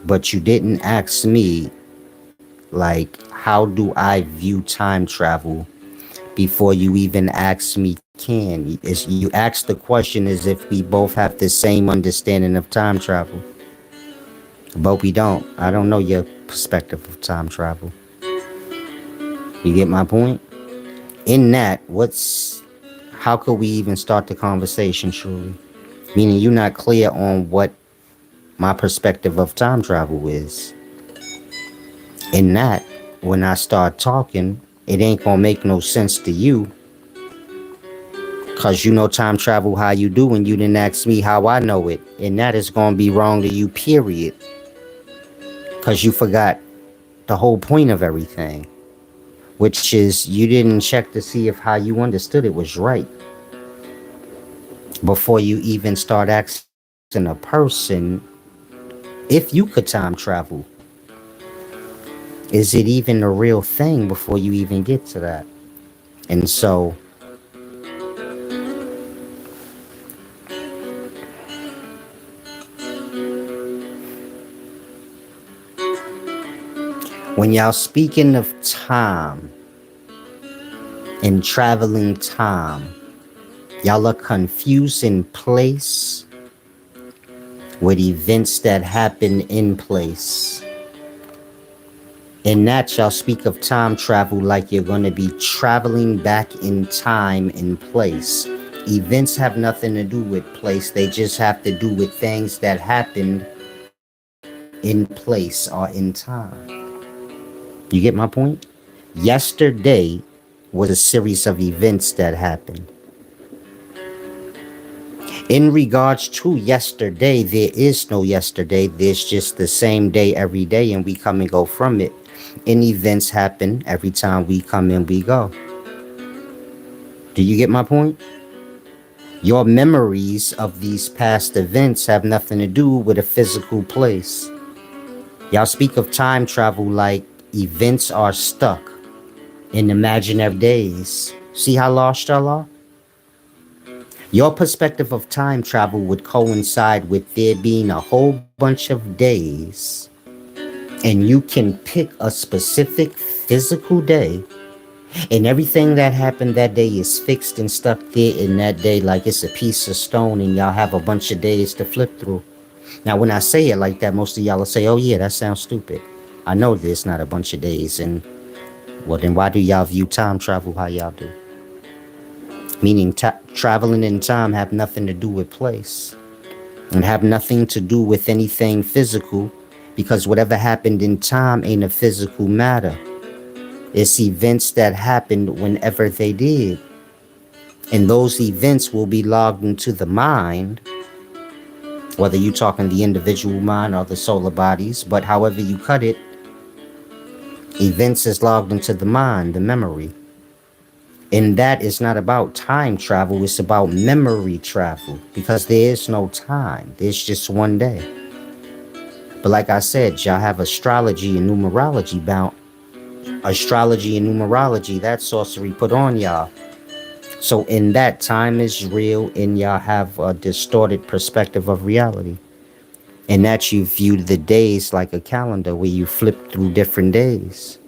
But you didn't ask me, like, how do I view time travel before you even ask me can. You ask the question as if we both have the same understanding of time travel. But we don't. I don't know your perspective of time travel. You get my point? In that, how could we even start the conversation, truly? Meaning you're not clear on what my perspective of time travel is. In that, when I start talking, it ain't gonna make no sense to you. Cause you know time travel how you do and you didn't ask me how I know it. And that is gonna be wrong to you, period. Cause you forgot the whole point of everything. Which is you didn't check to see if how you understood it was right. Before you even start asking a person if you could time travel. Is it even a real thing before you even get to that? And so when y'all speaking of time and traveling time, y'all are confusing place with events that happen in place. In that, y'all speak of time travel like you're going to be traveling back in time and place. Events have nothing to do with place. They just have to do with things that happened in place or in time. You get my point? Yesterday was a series of events that happened. In regards to yesterday, there is no yesterday. There's just the same day every day, and we come and go from it. And events happen every time we come and we go. Do you get my point? Your memories of these past events have nothing to do with a physical place. Y'all speak of time travel like events are stuck in imaginary days. See how lost y'all are? Your perspective of time travel would coincide with there being a whole bunch of days, and you can pick a specific physical day, and everything that happened that day is fixed and stuck there in that day like it's a piece of stone, and y'all have a bunch of days to flip through. Now, when I say it like that, most of y'all will say, oh yeah, that sounds stupid. I know there's not a bunch of days, and well, then why do y'all view time travel how y'all do? Meaning traveling in time have nothing to do with place and have nothing to do with anything physical, because whatever happened in time ain't a physical matter. It's events that happened whenever they did. And those events will be logged into the mind, whether you're talking the individual mind or the solar bodies, but however you cut it, events is logged into the mind, the memory. And that is not about time travel, it's about memory travel, because there is no time, there's just one day. But like I said, y'all have astrology and numerology bound. Astrology and numerology, that sorcery put on y'all. So in that, time is real and y'all have a distorted perspective of reality. And that you view the days like a calendar where you flip through different days.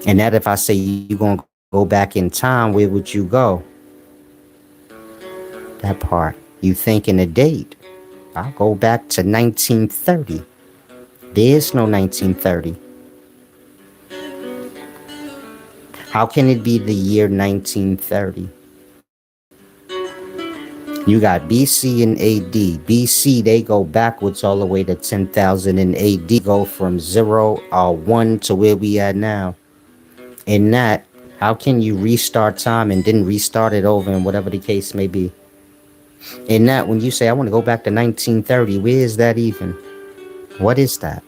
And that if I say you gonna go back in time, where would you go? That part. You thinking a date. I'll go back to 1930. There is no 1930. How can it be the year 1930? You got BC and AD. BC, they go backwards all the way to 10,000, and AD go from 0 or 1 to where we at now. In that, how can you restart time and then restart it over and whatever the case may be? In that, when you say, I want to go back to 1930, where is that even? What is that?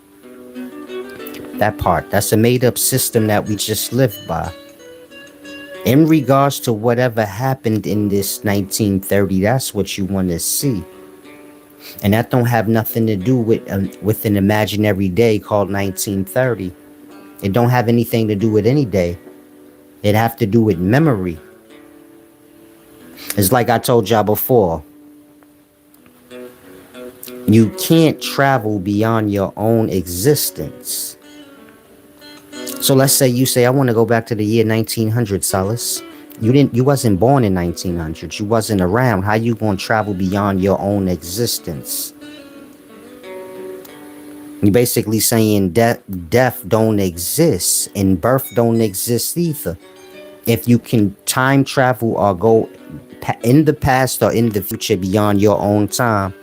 That part, that's a made-up system that we just live by. In regards to whatever happened in this 1930, that's what you want to see. And that don't have nothing to do with an imaginary day called 1930. It don't have anything to do with any day. It have to do with memory. It's like I told y'all before. You can't travel beyond your own existence. So let's say you say, I want to go back to the year 1900, Solace. You wasn't born in 1900. You wasn't around. How you going to travel beyond your own existence? You're basically saying death don't exist and birth don't exist either. If you can time travel or go in the past or in the future beyond your own time.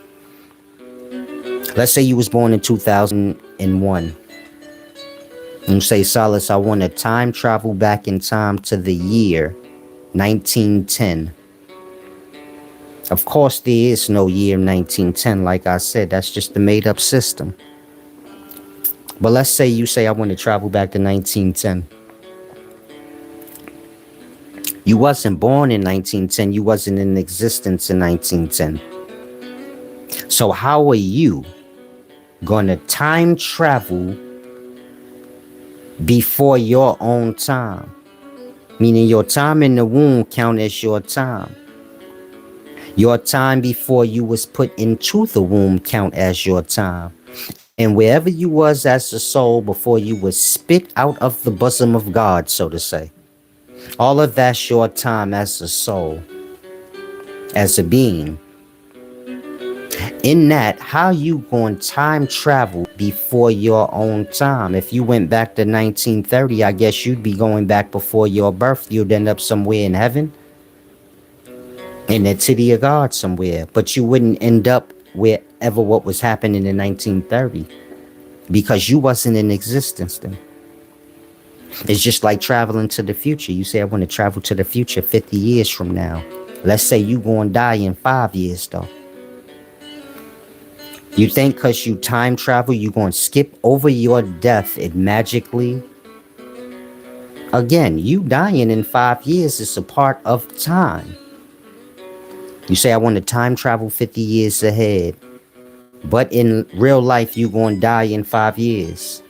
Let's say you was born in 2001. And you say, Solace, I want to time travel back in time to the year 1910. Of course, there is no year 1910. Like I said, that's just a made up system. But let's say you say, I want to travel back to 1910. You wasn't born in 1910. You wasn't in existence in 1910. So how are you going to time travel before your own time? Meaning your time in the womb count as your time. Your time before you was put into the womb count as your time. And wherever you was as a soul before you was spit out of the bosom of God, so to say. All of that's your time as a soul, as a being. In that, how you going to time travel before your own time? If you went back to 1930, I guess you'd be going back before your birth. You'd end up somewhere in heaven, in the city of God somewhere. But you wouldn't end up wherever what was happening in 1930 because you wasn't in existence then. It's just like traveling to the future. You say, I want to travel to the future 50 years from now. Let's say you going to die in 5 years though. You think because you time travel, you're going to skip over your death and magically? Again, you dying in 5 years is a part of time. You say, I want to time travel 50 years ahead. But in real life, you're going to die in 5 years.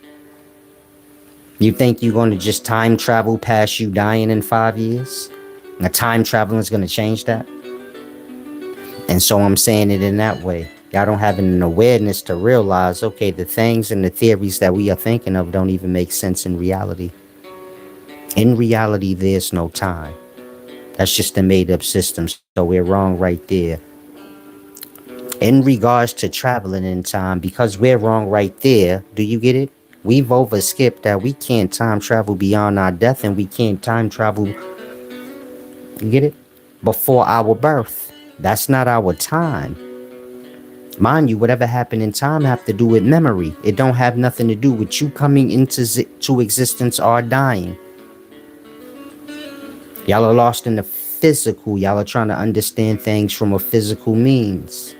You think you're going to just time travel past you dying in 5 years? Now, time traveling is going to change that? And so I'm saying it in that way. Y'all don't have an awareness to realize, okay, the things and the theories that we are thinking of don't even make sense in reality. In reality, there's no time. That's just a made-up system, so we're wrong right there. In regards to traveling in time, because we're wrong right there, do you get it? We've overskipped that we can't time travel beyond our death and we can't time travel, you get it? Before our birth. That's not our time. Mind you, whatever happened in time have to do with memory. It don't have nothing to do with you coming into existence or dying. Y'all are lost in the physical. Y'all are trying to understand things from a physical means.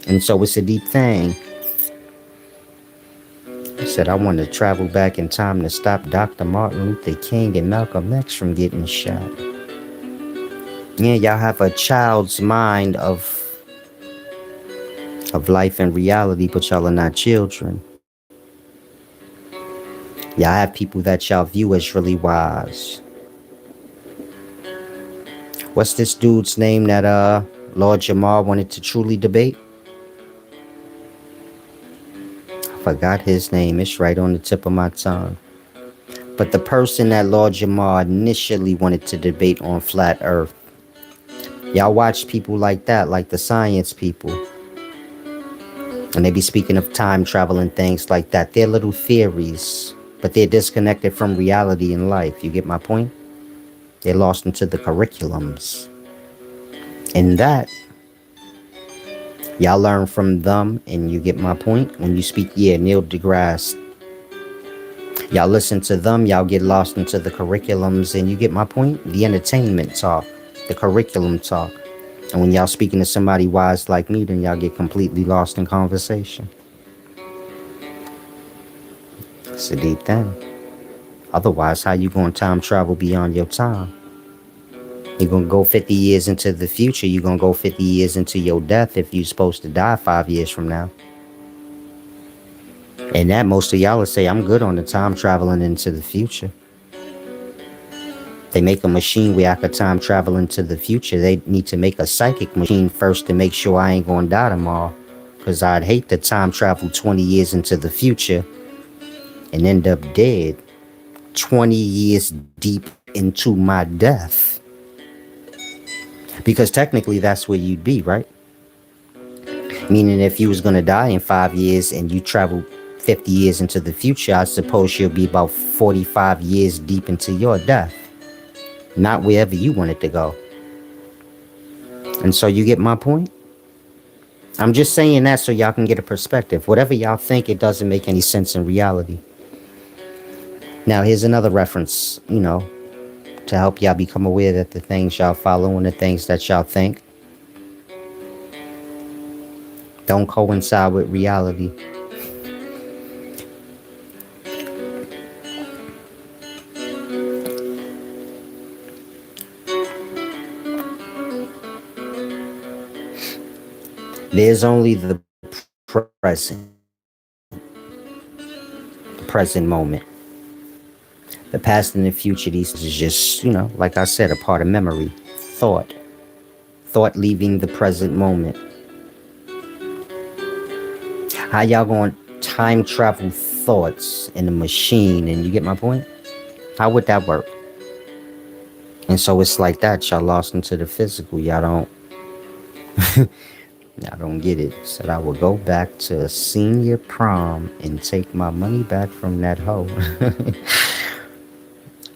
And so it's a deep thing. I said, I want to travel back in time to stop Dr. Martin Luther King and Malcolm X from getting shot. Yeah, y'all have a child's mind of life and reality, but y'all are not children. Y'all have people that y'all view as really wise. What's this dude's name that Lord Jamar wanted to truly debate? I forgot his name. It's right on the tip of my tongue. But the person that Lord Jamar initially wanted to debate on flat earth. Y'all watch people like that, like the science people. And they be speaking of time travel and things like that. They're little theories, but they're disconnected from reality in life. You get my point? They're lost into the curriculums. In that, y'all learn from them, and you get my point? When you speak, yeah, Neil deGrasse. Y'all listen to them, y'all get lost into the curriculums, and you get my point? The entertainment talk, the curriculum talk. And when y'all speaking to somebody wise like me, then y'all get completely lost in conversation. It's a deep thing. Otherwise, how you going to time travel beyond your time? You're going to go 50 years into the future. You're going to go 50 years into your death if you're supposed to die 5 years from now. And that most of y'all will say, I'm good on the time traveling into the future. They make a machine where I could time travel into the future. They need to make a psychic machine first to make sure I ain't gonna die tomorrow. Because I'd hate to time travel 20 years into the future and end up dead 20 years deep into my death. Because technically that's where you'd be, right? Meaning if you was gonna die in 5 years and you travel 50 years into the future, I suppose you'll be about 45 years deep into your death. Not wherever you want it to go. And so you get my point? I'm just saying that so y'all can get a perspective. Whatever y'all think, it doesn't make any sense in reality. Now, here's another reference, to help y'all become aware that the things y'all follow and the things that y'all think don't coincide with reality. There's only the present, present moment. The past and the future, these is just, like I said, a part of memory, thought. Thought leaving the present moment. How y'all going to time travel thoughts in a machine? And you get my point? How would that work? And so it's like that. Y'all lost into the physical. Y'all don't get it. Said I would go back to senior prom and take my money back from that hoe.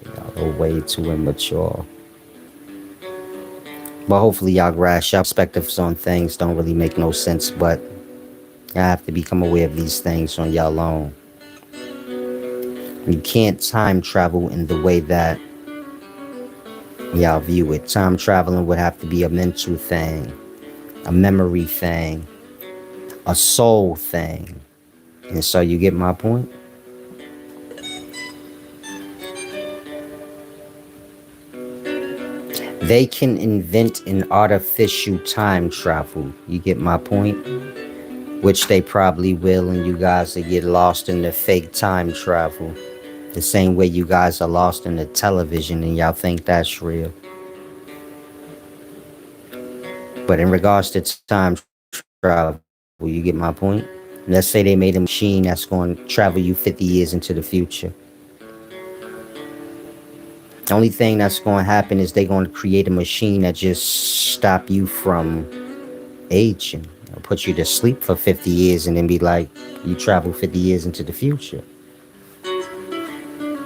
Y'all are way too immature. But hopefully y'all grasp y'all perspectives on things don't really make no sense, but I have to become aware of these things on y'all own. You can't time travel in the way that y'all view it. Time traveling would have to be a mental thing, a memory thing, a soul thing. And so you get my point? They can invent an artificial time travel. You get my point? Which they probably will, and you guys will get lost in the fake time travel. The same way you guys are lost in the television and y'all think that's real. But in regards to time travel, you get my point? Let's say they made a machine that's going to travel you 50 years into the future. The only thing that's going to happen is they're going to create a machine that just stop you from aging. Or put you to sleep for 50 years and then be like, you travel 50 years into the future.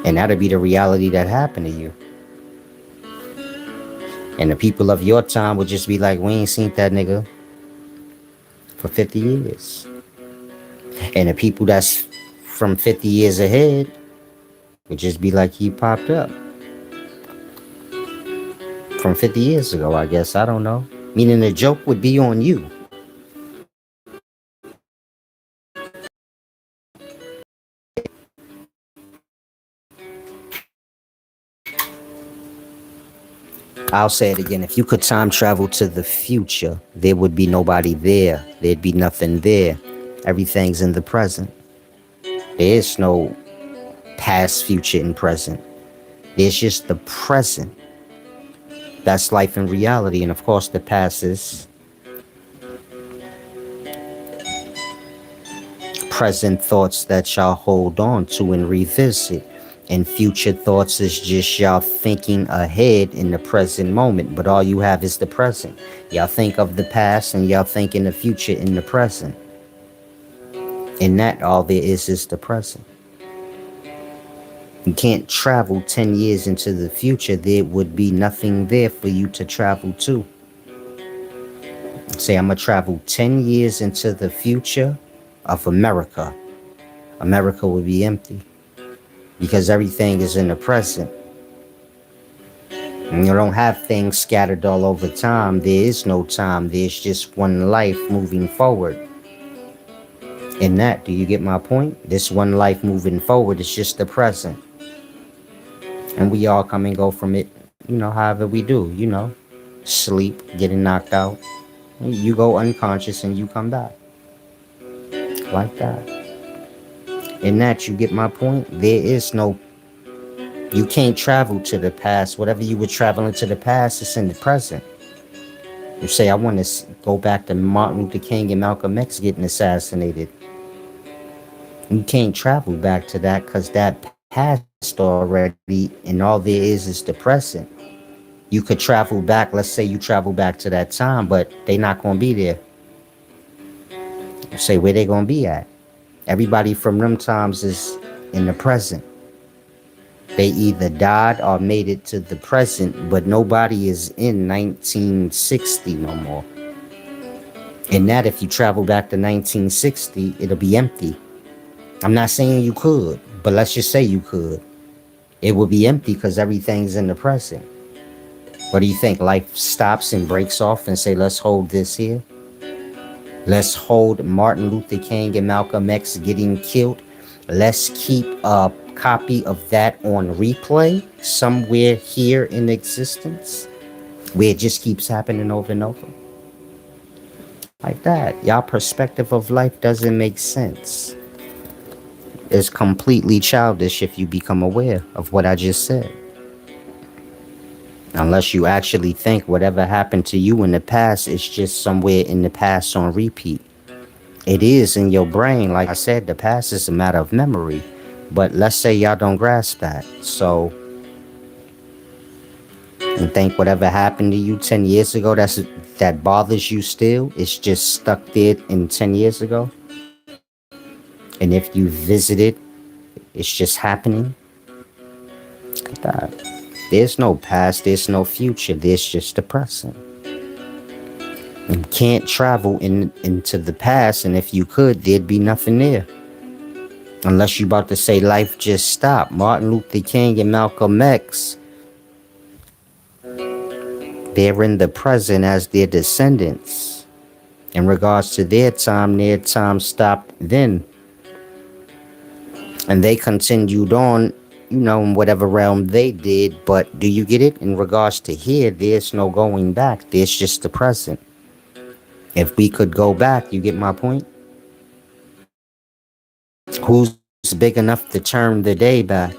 And that'll be the reality that happened to you. And the people of your time would just be like, we ain't seen that nigga for 50 years. And the people that's from 50 years ahead would just be like, he popped up from 50 years ago, I guess. I don't know. Meaning the joke would be on you. I'll say it again. If you could time travel to the future, there would be nobody there. There'd be nothing there. Everything's in the present. There is no past, future, and present. There's just the present. That's life and reality. And of course, the past is present thoughts that y'all hold on to and revisit. And future thoughts is just y'all thinking ahead in the present moment. But all you have is the present. Y'all think of the past and y'all think in the future in the present. In that, all there is the present. You can't travel 10 years into the future. There would be nothing there for you to travel to. Say I'm going to travel 10 years into the future of America. America would be empty. Because everything is in the present. And you don't have things scattered all over time. There is no time. There's just one life moving forward. In that, do you get my point? This one life moving forward is just the present. And we all come and go from it, however we do, sleep, getting knocked out. You go unconscious and you come back. Like that. In that, you get my point? There is no, you can't travel to the past. Whatever you were traveling to the past, it's in the present. You say, I want to go back to Martin Luther King and Malcolm X getting assassinated. You can't travel back to that because that passed already, and all there is the present. You could travel back, let's say you travel back to that time, but they not going to be there. You say, where they going to be at? Everybody from them times is in the present. They either died or made it to the present, but nobody is in 1960 no more. And that, if you travel back to 1960, it'll be empty. I'm not saying you could, but let's just say you could. It will be empty because everything's in the present. What do you think? Life stops and breaks off and say, let's hold this here. Let's hold Martin Luther King and Malcolm X getting killed. Let's keep a copy of that on replay somewhere here in existence where it just keeps happening over and over. Like that. Y'all perspective of life doesn't make sense. It's completely childish if you become aware of what I just said. Unless you actually think whatever happened to you in the past is just somewhere in the past on repeat. It is in your brain. Like I said, the past is a matter of memory. But let's say y'all don't grasp that. So, and think whatever happened to you 10 years ago that bothers you still, it's just stuck there in 10 years ago. And if you visit it, it's just happening. There's no past, there's no future, there's just the present. You can't travel into the past, and if you could, there'd be nothing there. Unless you about to say life just stopped. Martin Luther King and Malcolm X, they're in the present as their descendants. In regards to their time stopped then. And they continued on, in whatever realm they did. But do you get it? In regards to here, there's no going back. There's just the present. If we could go back, you get my point? Who's big enough to turn the day back?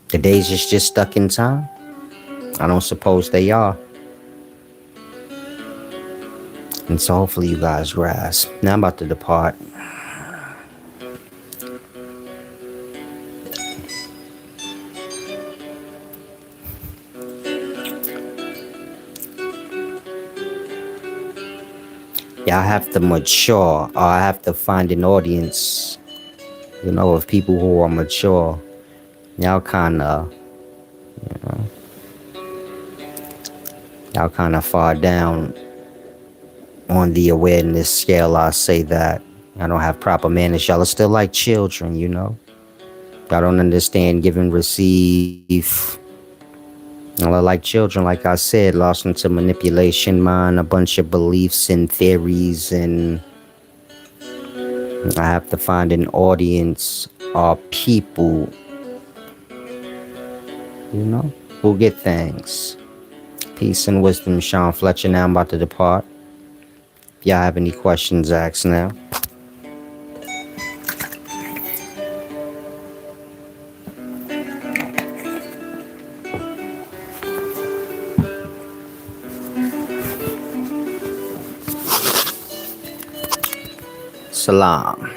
The days is just stuck in time? I don't suppose they are. And so hopefully you guys grasp. Now I'm about to depart. Y'all have to mature, or I have to find an audience, of people who are mature. Y'all kind of far down on the awareness scale. I say that y'all don't have proper manners. Y'all are still like children, Y'all don't understand give and receive. Y'all are like children, like I said, lost into manipulation mind, a bunch of beliefs and theories, and I have to find an audience or people, who get things. Peace and wisdom, Sean Fletcher. Now I'm about to depart. If y'all have any questions, ask now. Salam.